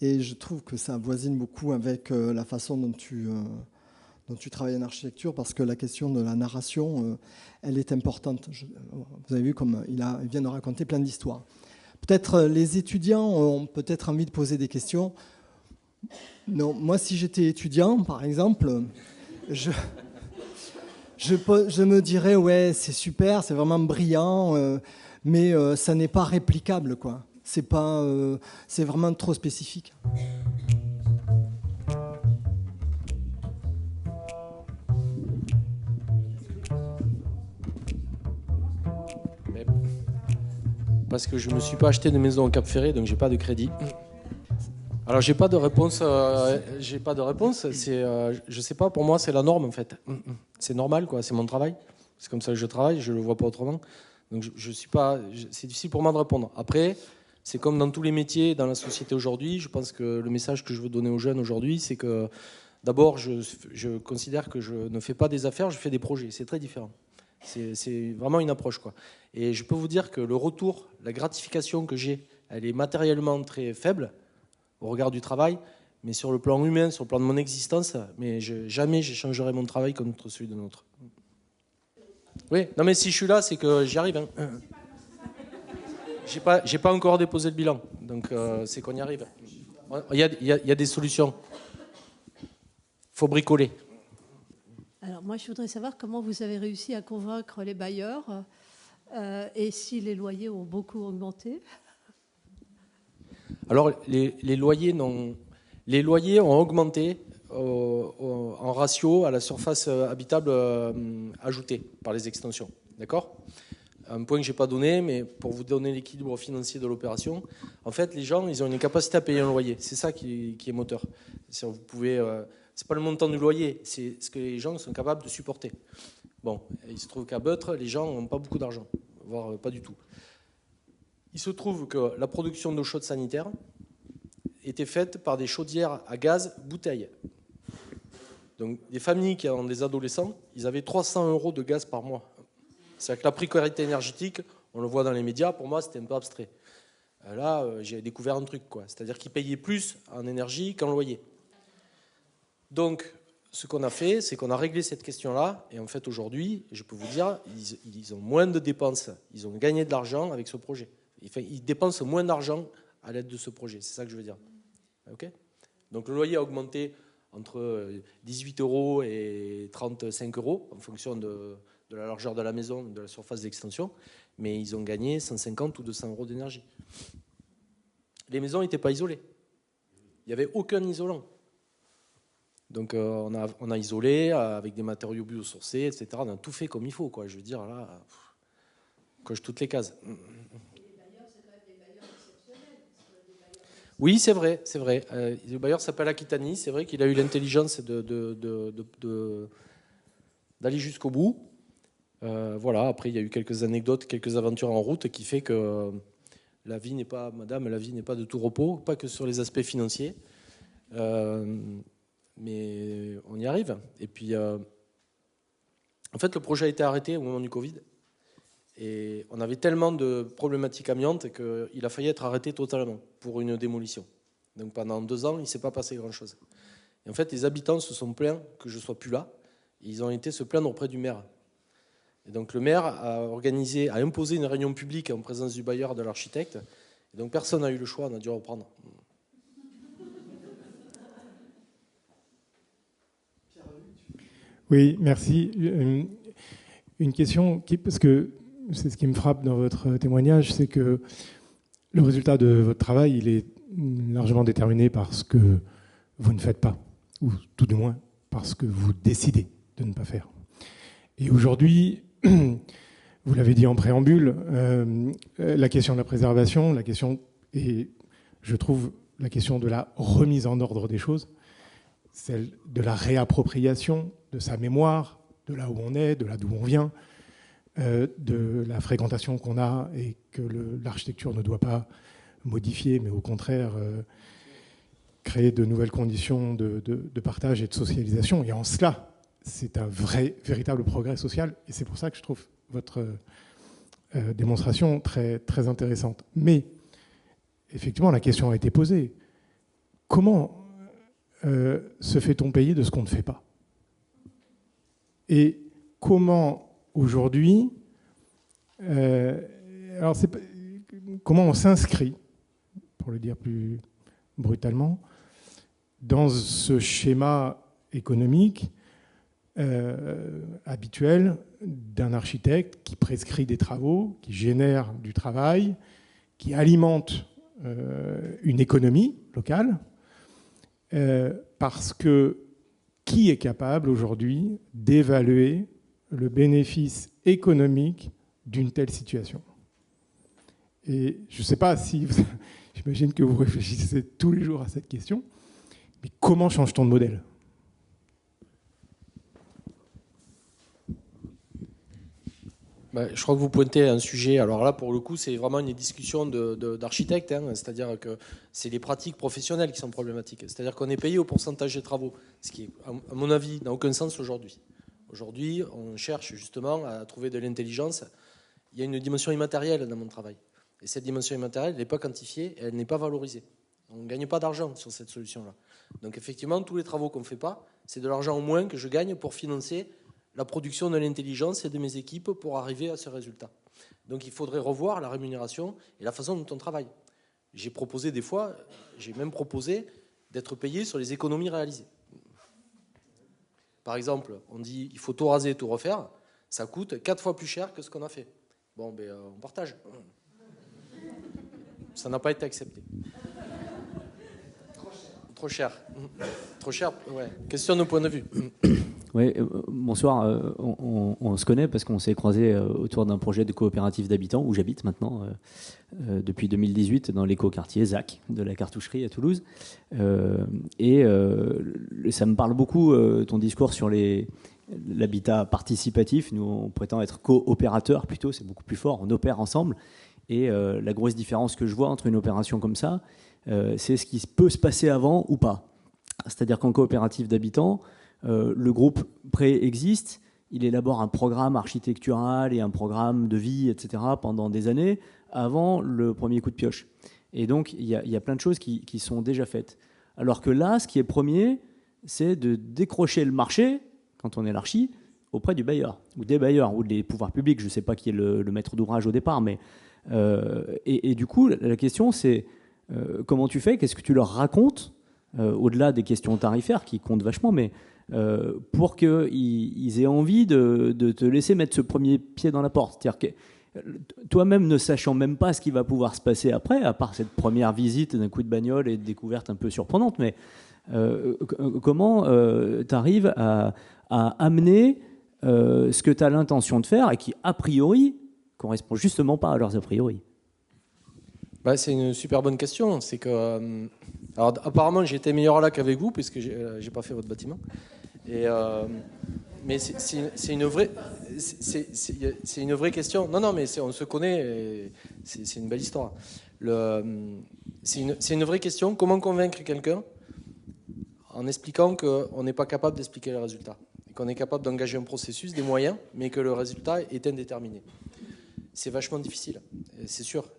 Et je trouve que ça voisine beaucoup avec la façon dont tu travailles en architecture, parce que la question de la narration, elle est importante. Vous avez vu comme il vient de raconter plein d'histoires. Peut-être les étudiants ont peut-être envie de poser des questions. Non, moi, si j'étais étudiant, par exemple, je me dirais, ouais, c'est super, c'est vraiment brillant, mais ça n'est pas réplicable, quoi. C'est vraiment trop spécifique. parce que je ne me suis pas acheté de maison au Cap Ferré, donc j'ai pas de crédit. Alors j'ai pas de réponse. Je sais pas. Pour moi, c'est la norme en fait. C'est normal, quoi. C'est mon travail. C'est comme ça que je travaille. Je le vois pas autrement. Donc je suis pas. C'est difficile pour moi de répondre. Après, c'est comme dans tous les métiers, dans la société aujourd'hui. Je pense que le message que je veux donner aux jeunes aujourd'hui, c'est que d'abord, je considère que je ne fais pas des affaires, je fais des projets. C'est très différent. C'est vraiment une approche, quoi. Et je peux vous dire que le retour, la gratification que j'ai, elle est matériellement très faible au regard du travail, mais sur le plan humain, sur le plan de mon existence, mais jamais j'échangerai mon travail contre celui d'un autre. Oui, non mais si je suis là, c'est que j'y arrive. Hein. J'ai pas encore déposé le bilan, donc c'est qu'on y arrive. Il y a des solutions. Faut bricoler. Alors moi, je voudrais savoir comment vous avez réussi à convaincre les bailleurs et si les loyers ont beaucoup augmenté. Alors, les loyers ont augmenté en ratio à la surface habitable ajoutée par les extensions. D'accord ? Un point que je n'ai pas donné, mais pour vous donner l'équilibre financier de l'opération, en fait, les gens, ils ont une capacité à payer un loyer. C'est ça qui est moteur. Vous pouvez, c'est pas le montant du loyer, c'est ce que les gens sont capables de supporter. Bon, il se trouve qu'à Beutre, les gens n'ont pas beaucoup d'argent, voire pas du tout. Il se trouve que la production d'eau chaude sanitaire était faite par des chaudières à gaz bouteilles. Donc, des familles qui ont des adolescents, ils avaient 300 € de gaz par mois. C'est-à-dire que la précarité énergétique, on le voit dans les médias, pour moi, c'était un peu abstrait. Là, j'ai découvert un truc, quoi. C'est-à-dire qu'ils payaient plus en énergie qu'en loyer. Donc, ce qu'on a fait, c'est qu'on a réglé cette question-là. Et en fait, aujourd'hui, je peux vous dire, ils ont moins de dépenses. Ils ont gagné de l'argent avec ce projet. Enfin, ils dépensent moins d'argent à l'aide de ce projet. C'est ça que je veux dire. Okay ? Donc, le loyer a augmenté entre 18 € et 35 € en fonction de la largeur de la maison, de la surface d'extension. Mais ils ont gagné 150 ou 200 € d'énergie. Les maisons n'étaient pas isolées. Il n'y avait aucun isolant. Donc on a isolé avec des matériaux biosourcés, etc. On a tout fait comme il faut, quoi. Je veux dire, là, coche toutes les cases. Et les bailleurs, c'est quand même des bailleurs exceptionnels. Oui, c'est vrai, c'est vrai. Le bailleur s'appelle Aquitani. C'est vrai qu'il a eu l'intelligence d'aller jusqu'au bout. Voilà. Après, il y a eu quelques anecdotes, quelques aventures en route qui fait que la vie n'est pas, madame, la vie n'est pas de tout repos, pas que sur les aspects financiers. Mais on y arrive. Et puis, en fait, le projet a été arrêté au moment du Covid. Et on avait tellement de problématiques amiantes qu'il a failli être arrêté totalement pour une démolition. Donc pendant 2 ans, il ne s'est pas passé grand-chose. Et en fait, les habitants se sont plaints que je ne sois plus là. Et ils ont été se plaindre auprès du maire. Et donc le maire a imposé une réunion publique en présence du bailleur et de l'architecte. Et donc personne n'a eu le choix, on a dû reprendre. Oui, merci. Une question, parce que c'est ce qui me frappe dans votre témoignage, c'est que le résultat de votre travail, il est largement déterminé par ce que vous ne faites pas, ou tout du moins par ce que vous décidez de ne pas faire. Et aujourd'hui, vous l'avez dit en préambule, la question de la préservation, et je trouve la question de la remise en ordre des choses, celle de la réappropriation de sa mémoire, de là où on est, de là d'où on vient, de la fréquentation qu'on a et que l'architecture ne doit pas modifier, mais au contraire créer de nouvelles conditions de partage et de socialisation. Et en cela, c'est un véritable progrès social. Et c'est pour ça que je trouve votre démonstration très, très intéressante. Mais effectivement, la question a été posée. Comment se fait-on payer de ce qu'on ne fait pas ? Et comment aujourd'hui, comment on s'inscrit, pour le dire plus brutalement, dans ce schéma économique habituel d'un architecte qui prescrit des travaux, qui génère du travail, qui alimente une économie locale, parce que qui est capable aujourd'hui d'évaluer le bénéfice économique d'une telle situation ? Et je ne sais pas si j'imagine que vous réfléchissez tous les jours à cette question, mais comment change-t-on de modèle ? Je crois que vous pointez un sujet. Alors là, pour le coup, c'est vraiment une discussion d'architectes, hein, c'est-à-dire que c'est les pratiques professionnelles qui sont problématiques. C'est-à-dire qu'on est payé au pourcentage des travaux, ce qui, à mon avis, n'a aucun sens aujourd'hui. Aujourd'hui, on cherche justement à trouver de l'intelligence. Il y a une dimension immatérielle dans mon travail. Et cette dimension immatérielle, elle n'est pas quantifiée et elle n'est pas valorisée. On ne gagne pas d'argent sur cette solution-là. Donc effectivement, tous les travaux qu'on ne fait pas, c'est de l'argent au moins que je gagne pour financer la production de l'intelligence et de mes équipes pour arriver à ce résultat. Donc il faudrait revoir la rémunération et la façon dont on travaille. J'ai proposé des fois, j'ai même proposé d'être payé sur les économies réalisées. Par exemple, on dit il faut tout raser, tout refaire, ça coûte 4 fois plus cher que ce qu'on a fait. Bon, on partage. Ça n'a pas été accepté. Trop cher. Trop cher, ouais. Question de point de vue. Oui, bonsoir. On se connaît parce qu'on s'est croisés autour d'un projet de coopérative d'habitants où j'habite maintenant depuis 2018 dans l'éco-quartier ZAC de la Cartoucherie à Toulouse. Et ça me parle beaucoup ton discours sur l'habitat participatif. Nous, on prétend être coopérateurs plutôt, c'est beaucoup plus fort, on opère ensemble. Et la grosse différence que je vois entre une opération comme ça, c'est ce qui peut se passer avant ou pas. C'est-à-dire qu'en coopérative d'habitants, le groupe préexiste, il élabore un programme architectural et un programme de vie, etc. pendant des années avant le premier coup de pioche. Et donc, il y a plein de choses qui sont déjà faites. Alors que là, ce qui est premier, c'est de décrocher le marché, quand on est l'archi, auprès du bailleur, ou des bailleurs, ou des pouvoirs publics. Je ne sais pas qui est le maître d'ouvrage au départ, mais... Et du coup, la question, c'est comment tu fais ? Qu'est-ce que tu leur racontes, au-delà des questions tarifaires qui comptent vachement, mais pour qu'ils aient envie de te laisser mettre ce premier pied dans la porte. C'est-à-dire que toi-même ne sachant même pas ce qui va pouvoir se passer après, à part cette première visite d'un coup de bagnole et de découverte un peu surprenante, mais comment tu arrives à amener ce que tu as l'intention de faire et qui, a priori, correspond justement pas à leurs a priori. C'est une super bonne question. C'est que, alors, apparemment, j'ai été meilleur là qu'avec vous, puisque j'ai pas fait votre bâtiment. Et, mais c'est une vraie, c'est une vraie question. Non, mais on se connaît. C'est une belle histoire. C'est une vraie question. Comment convaincre quelqu'un en expliquant qu'on n'est pas capable d'expliquer le résultat, et qu'on est capable d'engager un processus, des moyens, mais que le résultat est indéterminé. C'est vachement difficile, c'est sûr.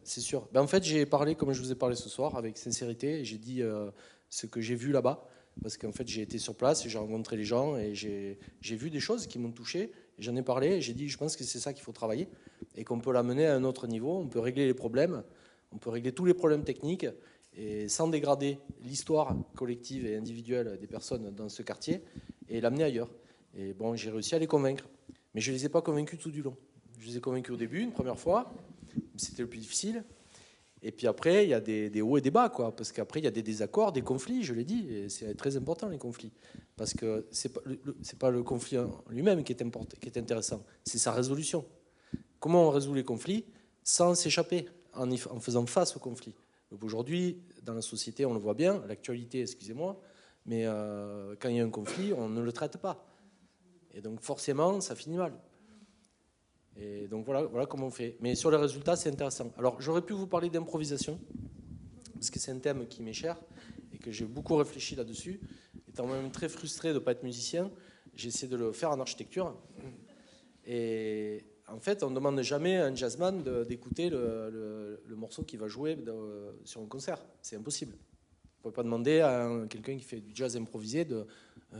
En fait, j'ai parlé, comme je vous ai parlé ce soir, avec sincérité, et j'ai dit ce que j'ai vu là-bas, parce qu'en fait, j'ai été sur place, et j'ai rencontré les gens, et j'ai vu des choses qui m'ont touché, et j'en ai parlé, et j'ai dit, je pense que c'est ça qu'il faut travailler, et qu'on peut l'amener à un autre niveau, on peut régler les problèmes, on peut régler tous les problèmes techniques, et sans dégrader l'histoire collective et individuelle des personnes dans ce quartier, et l'amener ailleurs. Et bon, j'ai réussi à les convaincre, mais je ne les ai pas convaincus tout du long. Je les ai convaincus au début, une première fois, c'était le plus difficile. Et puis après, il y a des hauts et des bas, quoi, parce qu'après, il y a des désaccords, des conflits, je l'ai dit, et c'est très important, les conflits. Parce que ce n'est pas le conflit en lui-même qui est intéressant, c'est sa résolution. Comment on résout les conflits sans s'échapper, en faisant face aux conflits. Donc aujourd'hui, dans la société, on le voit bien, l'actualité, excusez-moi, mais quand il y a un conflit, on ne le traite pas. Et donc forcément, ça finit mal. Et donc voilà comment on fait. Mais sur les résultats, c'est intéressant. Alors j'aurais pu vous parler d'improvisation, parce que c'est un thème qui m'est cher et que j'ai beaucoup réfléchi là-dessus. Étant même très frustré de ne pas être musicien, j'ai essayé de le faire en architecture. Et en fait, on ne demande jamais à un jazzman d'écouter le morceau qu'il va jouer sur un concert. C'est impossible. Vous ne pouvez pas demander à quelqu'un qui fait du jazz improvisé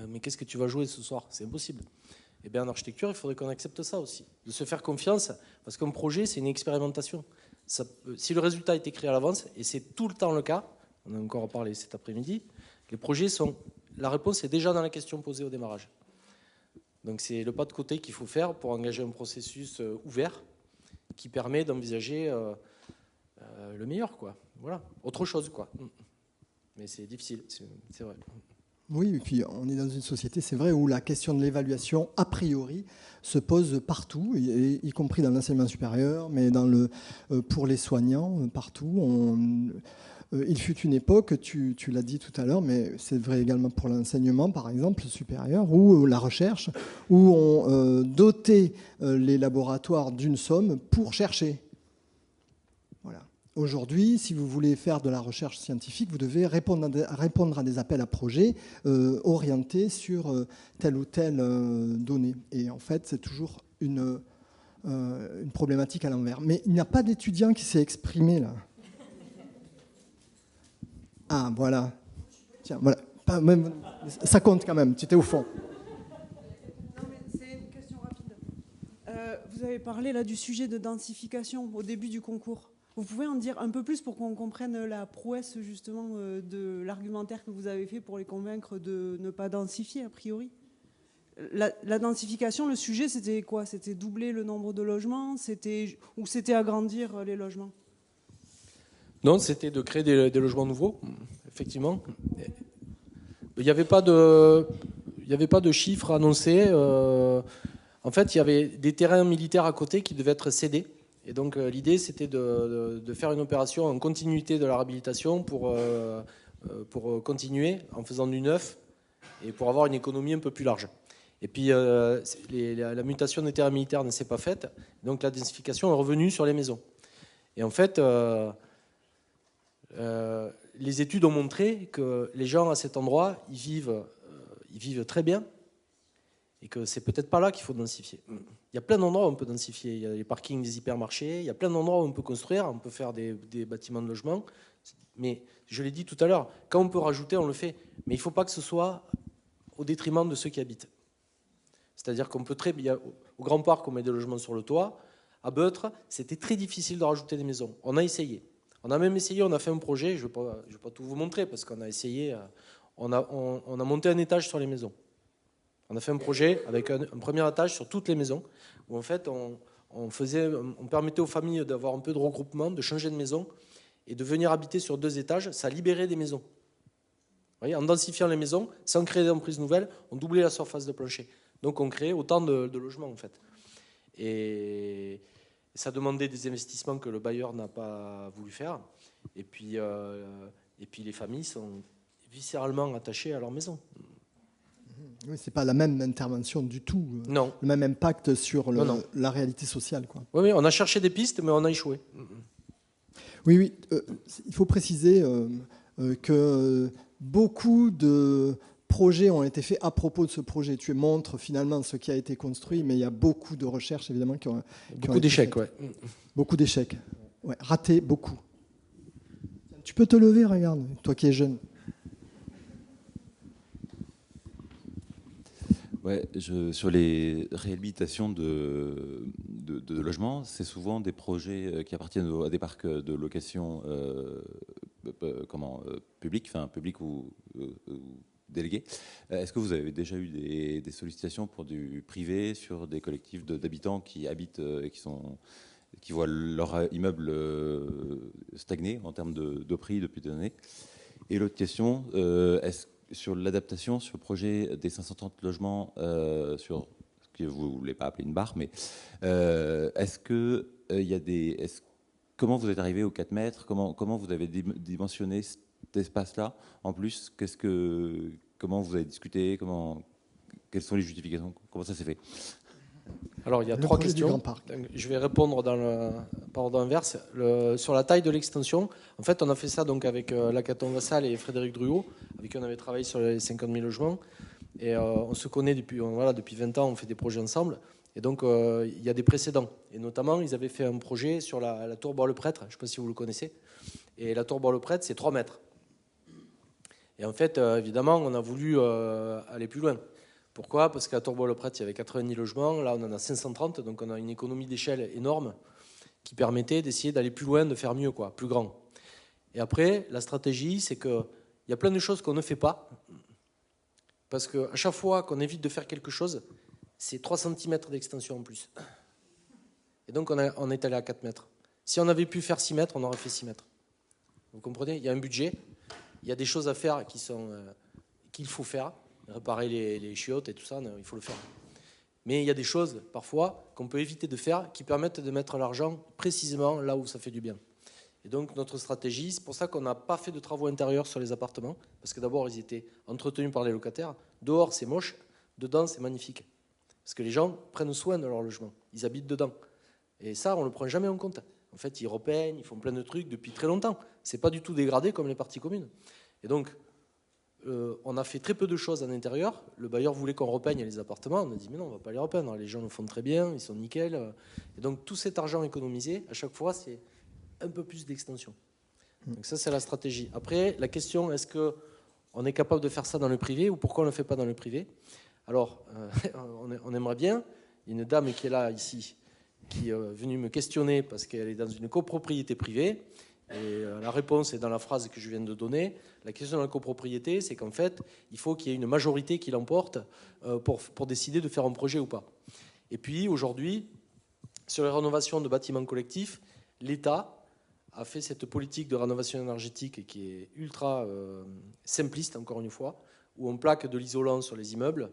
mais qu'est-ce que tu vas jouer ce soir ? C'est impossible. Et bien en architecture, il faudrait qu'on accepte ça aussi, de se faire confiance, parce qu'un projet, c'est une expérimentation. Si le résultat est écrit à l'avance, et c'est tout le temps le cas, on a encore parlé cet après-midi, les projets la réponse est déjà dans la question posée au démarrage. Donc c'est le pas de côté qu'il faut faire pour engager un processus ouvert qui permet d'envisager le meilleur, quoi. Voilà, autre chose, quoi. Mais c'est difficile, c'est vrai. Oui, et puis on est dans une société, c'est vrai, où la question de l'évaluation, a priori, se pose partout, y compris dans l'enseignement supérieur, mais pour les soignants, partout. Il fut une époque, tu l'as dit tout à l'heure, mais c'est vrai également pour l'enseignement, par exemple, supérieur, ou la recherche, où on dotait les laboratoires d'une somme pour chercher. Voilà. Aujourd'hui, si vous voulez faire de la recherche scientifique, vous devez répondre à des appels à projets orientés sur telle ou telle donnée. Et en fait, c'est toujours une problématique à l'envers. Mais il n'y a pas d'étudiant qui s'est exprimé là. Ah, voilà. Tiens, voilà. Ça compte quand même, tu étais au fond. Non, mais c'est une question rapide. Vous avez parlé là du sujet de densification au début du concours. Vous pouvez en dire un peu plus pour qu'on comprenne la prouesse justement de l'argumentaire que vous avez fait pour les convaincre de ne pas densifier a priori? La densification, le sujet, c'était quoi? C'était doubler le nombre de logements, ou c'était agrandir les logements? Non, c'était de créer des logements nouveaux, effectivement. Il n'y avait pas de chiffres annoncés. En fait, il y avait des terrains militaires à côté qui devaient être cédés. Et donc l'idée, c'était de faire une opération en continuité de la réhabilitation pour continuer en faisant du neuf et pour avoir une économie un peu plus large. Et puis la mutation des terrains militaires ne s'est pas faite, donc la densification est revenue sur les maisons. Et en fait, les études ont montré que les gens à cet endroit, ils vivent très bien et que c'est peut-être pas là qu'il faut densifier. Il y a plein d'endroits où on peut densifier. Il y a les parkings des hypermarchés, il y a plein d'endroits où on peut construire, on peut faire des bâtiments de logement. Mais je l'ai dit tout à l'heure, quand on peut rajouter, on le fait. Mais il ne faut pas que ce soit au détriment de ceux qui habitent. C'est-à-dire qu'on peut au Grand Parc, on met des logements sur le toit. À Beutre, c'était très difficile de rajouter des maisons. On a essayé. On a même essayé, on a fait un projet, je ne vais pas tout vous montrer parce qu'on a essayé, on a monté un étage sur les maisons. On a fait un projet avec un premier étage sur toutes les maisons où en fait on permettait aux familles d'avoir un peu de regroupement, de changer de maison et de venir habiter sur 2 étages, ça libérait des maisons. Vous voyez, en densifiant les maisons, sans créer d'emprise nouvelle, on doublait la surface de plancher. Donc on créait autant de logements en fait. Et ça demandait des investissements que le bailleur n'a pas voulu faire. Et puis les familles sont viscéralement attachées à leur maison. Oui, c'est pas la même intervention du tout. Non. Le même impact sur la réalité sociale, quoi. Oui, on a cherché des pistes, mais on a échoué. Oui. Il faut préciser que beaucoup de projets ont été faits à propos de ce projet. Tu montres finalement ce qui a été construit, mais il y a beaucoup de recherches, évidemment, qui ont beaucoup d'échecs, ouais. Beaucoup d'échecs. Ouais, ratés, beaucoup. Tu peux te lever, regarde, toi qui es jeune. Ouais, sur les réhabilitations de logements, c'est souvent des projets qui appartiennent à des parcs de location publics, enfin publics ou délégués. Est-ce que vous avez déjà eu des sollicitations pour du privé sur des collectifs d'habitants qui habitent et qui voient leur immeuble stagner en termes de prix depuis des années? Et l'autre question, sur l'adaptation, sur le projet des 530 logements, sur ce que vous ne voulez pas appeler une barre, mais est-ce que il y a comment vous êtes arrivé aux 4 mètres, comment vous avez dimensionné cet espace-là? En plus, comment vous avez discuté, quelles sont les justifications, comment ça s'est fait? Alors, il y a 3 questions. Je vais répondre par ordre inverse. Sur la taille de l'extension, en fait, on a fait ça donc avec Lacaton Vassal et Frédéric Druot, avec qui on avait travaillé sur les 50 000 logements. Et on se connaît depuis 20 ans, on fait des projets ensemble. Et donc, il y a des précédents. Et notamment, ils avaient fait un projet sur la tour Bois-le-Prêtre. Je ne sais pas si vous le connaissez. Et la tour Bois-le-Prêtre, c'est 3 mètres. Et en fait, évidemment, on a voulu aller plus loin. Pourquoi? Parce qu'à Tourbois-le-Prêtre, il y avait 90 logements. Là, on en a 530. Donc, on a une économie d'échelle énorme qui permettait d'essayer d'aller plus loin, de faire mieux, plus grand. Et après, la stratégie, c'est qu'il y a plein de choses qu'on ne fait pas. Parce qu'à chaque fois qu'on évite de faire quelque chose, c'est 3 cm d'extension en plus. Et donc, on est allé à 4 mètres. Si on avait pu faire 6 mètres, on aurait fait 6 mètres. Vous comprenez? Il y a un budget. Il y a des choses à faire qui qu'il faut faire, réparer les chiottes et tout ça, il faut le faire. Mais il y a des choses, parfois, qu'on peut éviter de faire, qui permettent de mettre l'argent précisément là où ça fait du bien. Et donc notre stratégie, c'est pour ça qu'on n'a pas fait de travaux intérieurs sur les appartements, parce que d'abord ils étaient entretenus par les locataires. Dehors c'est moche, dedans c'est magnifique. Parce que les gens prennent soin de leur logement, ils habitent dedans. Et ça, on ne le prend jamais en compte. En fait, ils repeignent, ils font plein de trucs depuis très longtemps. C'est pas du tout dégradé comme les parties communes. Et donc, on a fait très peu de choses en intérieur. Le bailleur voulait qu'on repeigne les appartements. On a dit, mais non, on ne va pas les repeindre. Les gens le font très bien, ils sont nickel. Et donc, tout cet argent économisé, à chaque fois, c'est un peu plus d'extension. Donc ça, c'est la stratégie. Après, la question, est-ce qu'on est capable de faire ça dans le privé ou pourquoi on ne le fait pas dans le privé? Alors, on aimerait bien. Il y a une dame qui est là, ici, qui est venue me questionner parce qu'elle est dans une copropriété privée. Et la réponse est dans la phrase que je viens de donner. La question de la copropriété, c'est qu'en fait, il faut qu'il y ait une majorité qui l'emporte pour décider de faire un projet ou pas. Et puis, aujourd'hui, sur les rénovations de bâtiments collectifs, l'État a fait cette politique de rénovation énergétique qui est ultra simpliste, encore une fois, où on plaque de l'isolant sur les immeubles,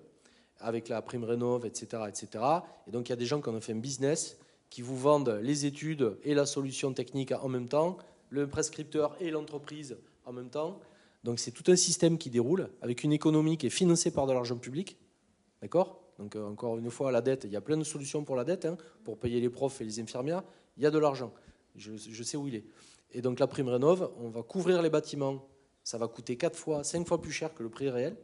avec la prime rénov', etc., etc. Et donc, il y a des gens qui en ont fait un business, qui vous vendent les études et la solution technique en même temps, le prescripteur et l'entreprise en même temps. Donc, c'est tout un système qui déroule, avec une économie qui est financée par de l'argent public. D'accord ? Donc, encore une fois, la dette, il y a plein de solutions pour la dette, pour payer les profs et les infirmières. Il y a de l'argent. Je sais où il est. Et donc la prime rénov', on va couvrir les bâtiments. Ça va coûter 4 fois, 5 fois plus cher que le prix réel.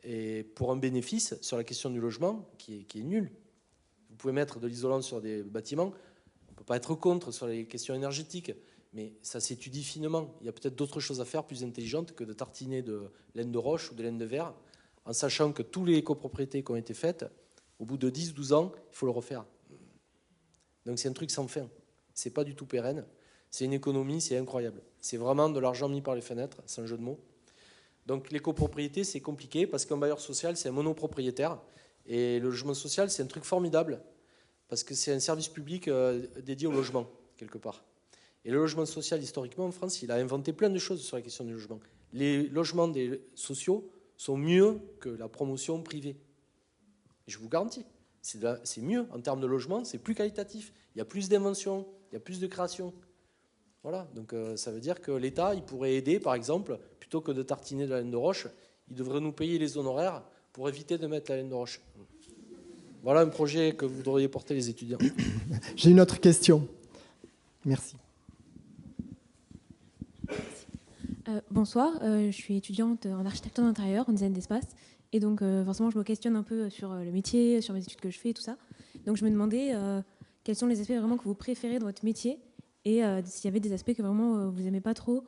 Et pour un bénéfice sur la question du logement qui est nul. Vous pouvez mettre de l'isolant sur des bâtiments. On ne peut pas être contre sur les questions énergétiques. Mais ça s'étudie finement. Il y a peut-être d'autres choses à faire plus intelligentes que de tartiner de laine de roche ou de laine de verre, en sachant que tous les copropriétés qui ont été faites, au bout de 10-12 ans, il faut le refaire. Donc c'est un truc sans fin. C'est pas du tout pérenne. C'est une économie, c'est incroyable. C'est vraiment de l'argent mis par les fenêtres, sans jeu de mots. Donc les copropriétés, c'est compliqué parce qu'un bailleur social, c'est un monopropriétaire. Et le logement social, c'est un truc formidable parce que c'est un service public dédié au logement, quelque part. Et le logement social, historiquement, en France, il a inventé plein de choses sur la question du logement. Les logements des sociaux sont mieux que la promotion privée. Je vous garantis. C'est mieux en termes de logement, c'est plus qualitatif. Il y a plus d'invention, il y a plus de création. Voilà, donc ça veut dire que l'État, il pourrait aider, par exemple, plutôt que de tartiner de la laine de roche, il devrait nous payer les honoraires pour éviter de mettre la laine de roche. Voilà un projet que vous devriez porter les étudiants. J'ai une autre question. Merci. Bonsoir, je suis étudiante en architecture d'intérieur, en design d'espace. Et donc, forcément, je me questionne un peu sur le métier, sur mes études que je fais et tout ça. Donc, je me demandais quels sont les aspects vraiment que vous préférez dans votre métier et s'il y avait des aspects que vraiment vous n'aimez pas trop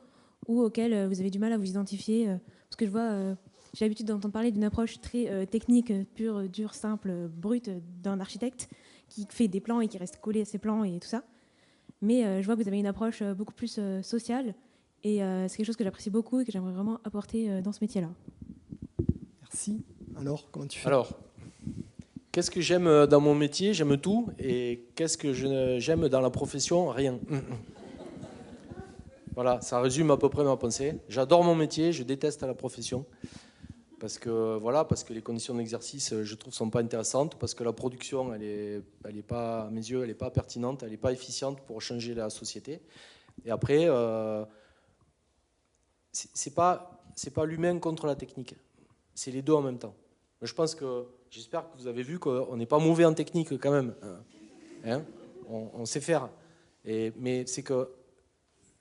ou auxquels vous avez du mal à vous identifier. Parce que je vois, j'ai l'habitude d'entendre parler d'une approche très technique, pure, dure, simple, brute d'un architecte qui fait des plans et qui reste collé à ses plans et tout ça. Mais je vois que vous avez une approche beaucoup plus sociale et c'est quelque chose que j'apprécie beaucoup et que j'aimerais vraiment apporter dans ce métier-là. Merci. Alors, comment tu fais ? Alors, qu'est-ce que j'aime dans mon métier? J'aime tout. Et qu'est-ce que j'aime dans la profession? Rien. Voilà, ça résume à peu près ma pensée. J'adore mon métier, je déteste la profession. Parce que les conditions d'exercice, je trouve, ne sont pas intéressantes. Parce que la production, elle est pas, à mes yeux, elle n'est pas pertinente, elle n'est pas efficiente pour changer la société. Et après, c'est pas l'humain contre la technique. C'est les deux en même temps. J'espère que vous avez vu qu'on n'est pas mauvais en technique quand même. On sait faire. Mais c'est que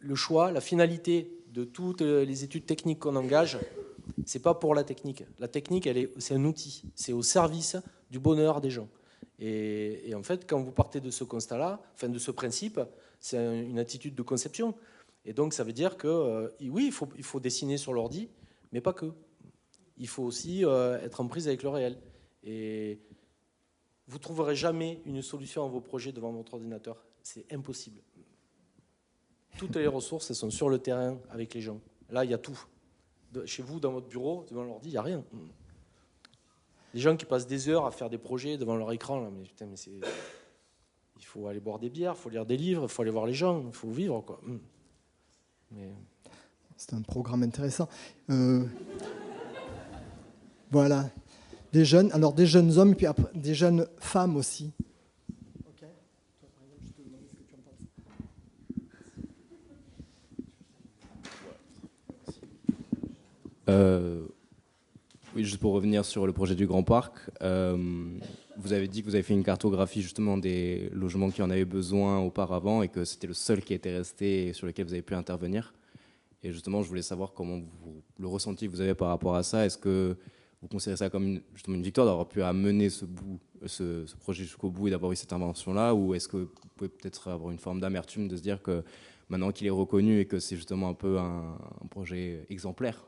le choix, la finalité de toutes les études techniques qu'on engage, c'est pas pour la technique. La technique, c'est un outil. C'est au service du bonheur des gens. Et en fait, quand vous partez de ce constat-là, enfin de ce principe, c'est une attitude de conception. Et donc, ça veut dire que oui, il faut dessiner sur l'ordi, mais pas que. Il faut aussi être en prise avec le réel. Et vous ne trouverez jamais une solution à vos projets devant votre ordinateur. C'est impossible. Toutes les ressources, elles sont sur le terrain avec les gens. Là, il y a tout. Chez vous, dans votre bureau, devant l'ordi, il n'y a rien. Les gens qui passent des heures à faire des projets devant leur écran, là, mais putain, il faut aller boire des bières, il faut lire des livres, il faut aller voir les gens, il faut vivre, quoi. Mais... C'est un programme intéressant. Voilà. Des jeunes, alors des jeunes hommes et puis après, des jeunes femmes aussi. Ok. Toi, par exemple, je te demande ce que tu en penses. Oui, juste pour revenir sur le projet du Grand Parc, vous avez dit que vous avez fait une cartographie justement des logements qui en avaient besoin auparavant et que c'était le seul qui était resté et sur lequel vous avez pu intervenir. Et justement, je voulais savoir comment le ressenti que vous avez par rapport à ça. Est-ce que vous considérez ça comme justement une victoire d'avoir pu amener ce projet jusqu'au bout et d'avoir eu cette invention-là, ou est-ce que vous pouvez peut-être avoir une forme d'amertume de se dire que maintenant qu'il est reconnu et que c'est justement un peu un projet exemplaire,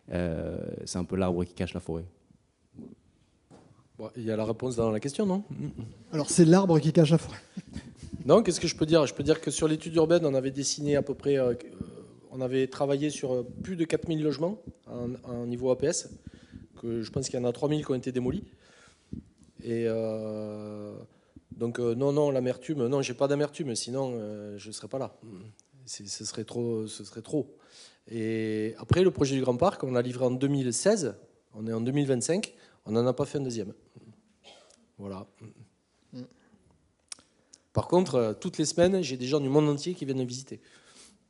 c'est un peu l'arbre qui cache la forêt? Bon, il y a la réponse dans la question, non? Alors c'est l'arbre qui cache la forêt. Non, qu'est-ce que je peux dire? Je peux dire que sur l'étude urbaine, on avait dessiné à peu près, on avait travaillé sur plus de 4000 logements en niveau APS, que je pense qu'il y en a 3000 qui ont été démolis. Et donc non, l'amertume, non, j'ai pas d'amertume, sinon je ne serais pas là. Ce serait trop. Et après, le projet du Grand Parc, on l'a livré en 2016, on est en 2025, on n'en a pas fait un deuxième. Voilà. Par contre, toutes les semaines, j'ai des gens du monde entier qui viennent me visiter.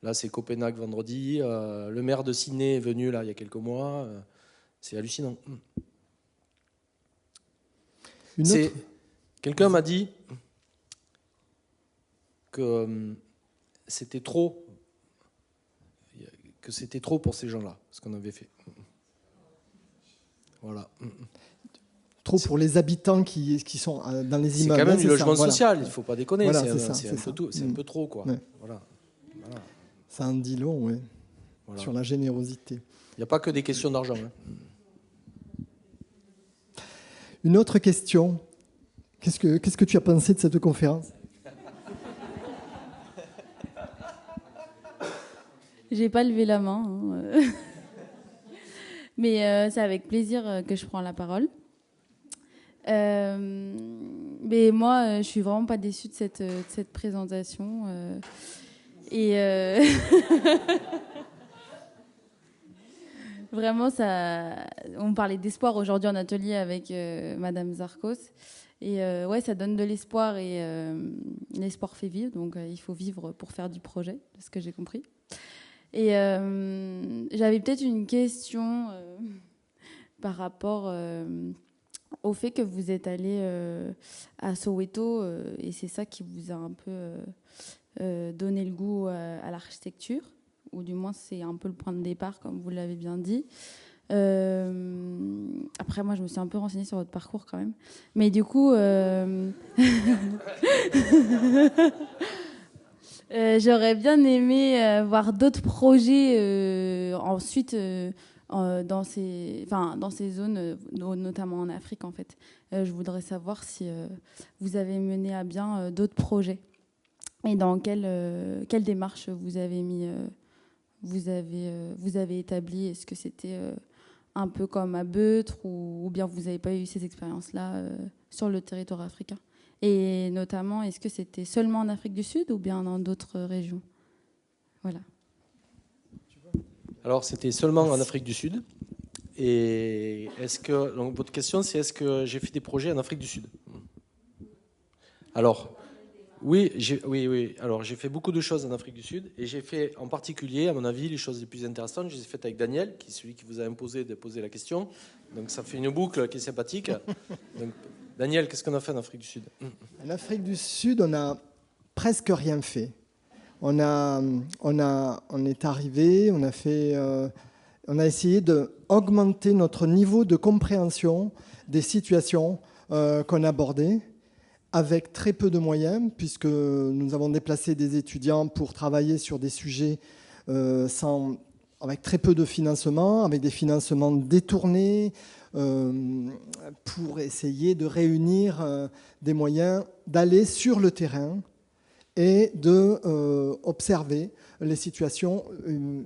Là, c'est Copenhague vendredi, le maire de Sydney est venu là il y a quelques mois, c'est hallucinant. Quelqu'un m'a dit que c'était trop pour ces gens-là, ce qu'on avait fait. Voilà. Trop pour les habitants qui sont dans les immeubles. C'est quand même du logement ça, social, voilà. il ne faut pas déconner. Voilà, c'est un peu trop, quoi. Ouais. Voilà. Ça en dit long, oui, Voilà. sur la générosité. Il n'y a pas que des questions d'argent. Hein. Une autre question. Qu'est-ce que tu as pensé de cette conférence? J'ai pas levé la main, hein. Mais c'est avec plaisir que je prends la parole. Mais moi, je suis vraiment pas déçue de cette présentation. Vraiment, on parlait d'espoir aujourd'hui en atelier avec Madame Zarkos. Et ouais, ça donne de l'espoir et l'espoir fait vivre. Donc il faut vivre pour faire du projet, de ce que j'ai compris. Et j'avais peut-être une question par rapport au fait que vous êtes allé à Soweto et c'est ça qui vous a un peu donné le goût à l'architecture, ou du moins c'est un peu le point de départ, comme vous l'avez bien dit. Après, moi, je me suis un peu renseignée sur votre parcours quand même. Mais du coup... j'aurais bien aimé voir d'autres projets ensuite dans ces zones, notamment en Afrique en fait. Je voudrais savoir si vous avez mené à bien d'autres projets et dans quelle démarche vous avez établi. Est-ce que c'était un peu comme à Beutre ou bien vous n'avez pas eu ces expériences-là sur le territoire africain? Et notamment, est-ce que c'était seulement en Afrique du Sud ou bien dans d'autres régions? Voilà. Alors, c'était seulement en Afrique du Sud. Et donc, votre question, c'est est-ce que j'ai fait des projets en Afrique du Sud? Alors, oui. Alors, j'ai fait beaucoup de choses en Afrique du Sud. Et j'ai fait, en particulier, à mon avis, les choses les plus intéressantes, je les ai faites avec Daniel, qui est celui qui vous a imposé de poser la question. Donc, ça fait une boucle qui est sympathique. Donc, Daniel, qu'est-ce qu'on a fait en Afrique du Sud? En Afrique du Sud, on n'a presque rien fait. On est arrivé, on a essayé d'augmenter notre niveau de compréhension des situations qu'on abordait avec très peu de moyens, puisque nous avons déplacé des étudiants pour travailler sur des sujets avec très peu de financement, avec des financements détournés, pour essayer de réunir des moyens d'aller sur le terrain et d'observer les situations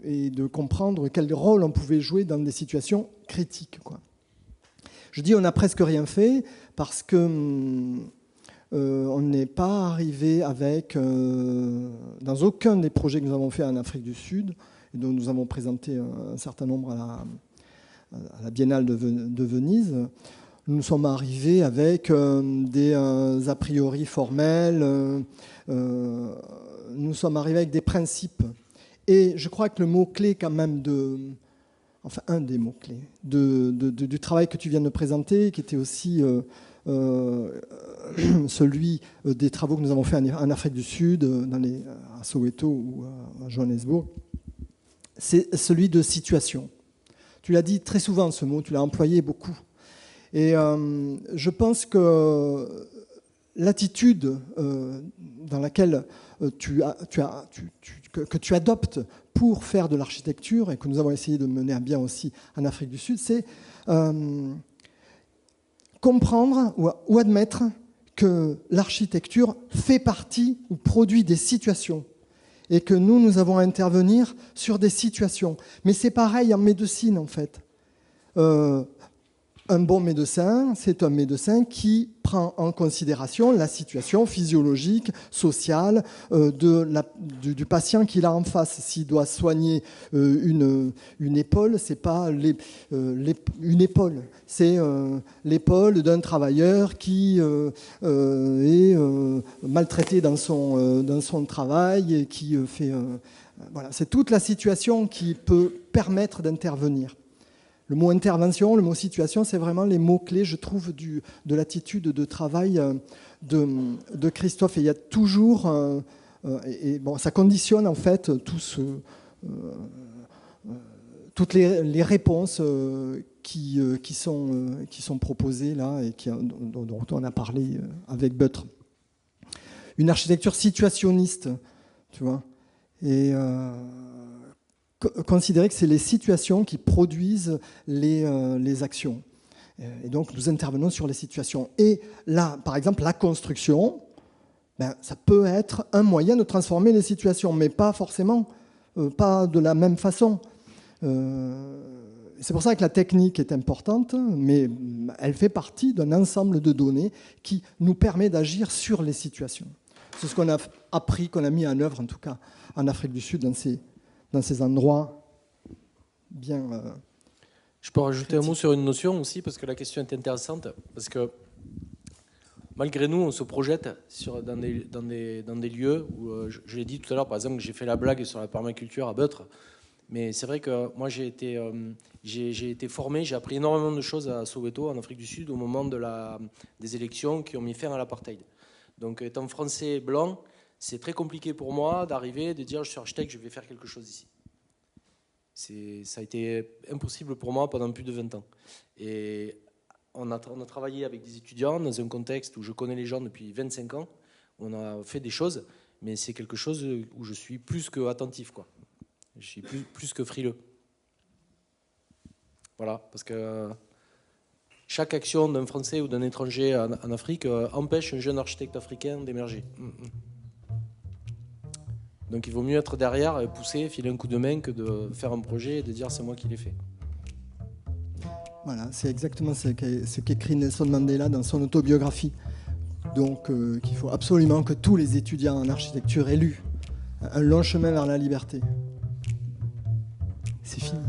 et de comprendre quel rôle on pouvait jouer dans des situations critiques, quoi. Je dis on n'a presque rien fait parce que on n'est pas arrivé dans aucun des projets que nous avons fait en Afrique du Sud et dont nous avons présenté un certain nombre à la Biennale de Venise, nous sommes arrivés avec des a priori formels, nous sommes arrivés avec des principes. Et je crois que le mot-clé quand même enfin un des mots-clés du travail que tu viens de présenter, qui était aussi celui des travaux que nous avons fait en Afrique du Sud, à Soweto ou à Johannesburg, c'est celui de situation. Tu l'as dit très souvent ce mot, tu l'as employé beaucoup. Et je pense que l'attitude dans laquelle que tu adoptes pour faire de l'architecture, et que nous avons essayé de mener à bien aussi en Afrique du Sud, c'est comprendre ou admettre que l'architecture fait partie ou produit des situations, et que nous avons à intervenir sur des situations. Mais c'est pareil en médecine, en fait. Un bon médecin, c'est un médecin qui prend en considération la situation physiologique, sociale du patient qu'il a en face. S'il doit soigner une épaule, c'est pas une épaule, c'est l'épaule d'un travailleur qui est maltraité dans son travail et qui fait... voilà, c'est toute la situation qui peut permettre d'intervenir. Le mot intervention, le mot situation, c'est vraiment les mots-clés, je trouve, de l'attitude de travail de Christophe. Et il y a toujours... ça conditionne, en fait, toutes les réponses qui sont proposées là et dont on a parlé avec Beutre. Une architecture situationniste, tu vois. Et... considérer que c'est les situations qui produisent les actions. Et donc, nous intervenons sur les situations. Et là, par exemple, la construction, ça peut être un moyen de transformer les situations, mais pas forcément, pas de la même façon. C'est pour ça que la technique est importante, mais elle fait partie d'un ensemble de données qui nous permet d'agir sur les situations. C'est ce qu'on a appris, qu'on a mis en œuvre, en tout cas, en Afrique du Sud, dans ces endroits bien... Je peux rajouter un mot sur une notion aussi, parce que la question est intéressante, parce que malgré nous, on se projette dans des lieux où, je l'ai dit tout à l'heure, par exemple, j'ai fait la blague sur la permaculture à Beutre, mais c'est vrai que moi j'ai été formé, j'ai appris énormément de choses à Soweto, en Afrique du Sud, au moment des élections qui ont mis fin à l'apartheid. Donc étant français blanc, c'est très compliqué pour moi d'arriver, de dire je suis architecte, je vais faire quelque chose ici. Ça a été impossible pour moi pendant plus de 20 ans. Et on a travaillé avec des étudiants dans un contexte où je connais les gens depuis 25 ans. On a fait des choses, mais c'est quelque chose où je suis plus que attentif, quoi. Je suis plus que frileux. Voilà, parce que chaque action d'un Français ou d'un étranger en Afrique empêche un jeune architecte africain d'émerger. Donc il vaut mieux être derrière, pousser, filer un coup de main que de faire un projet et de dire c'est moi qui l'ai fait. Voilà, c'est exactement ce qu'écrit Nelson Mandela dans son autobiographie. Donc qu'il faut absolument que tous les étudiants en architecture aient lu Un long chemin vers la liberté. C'est fini.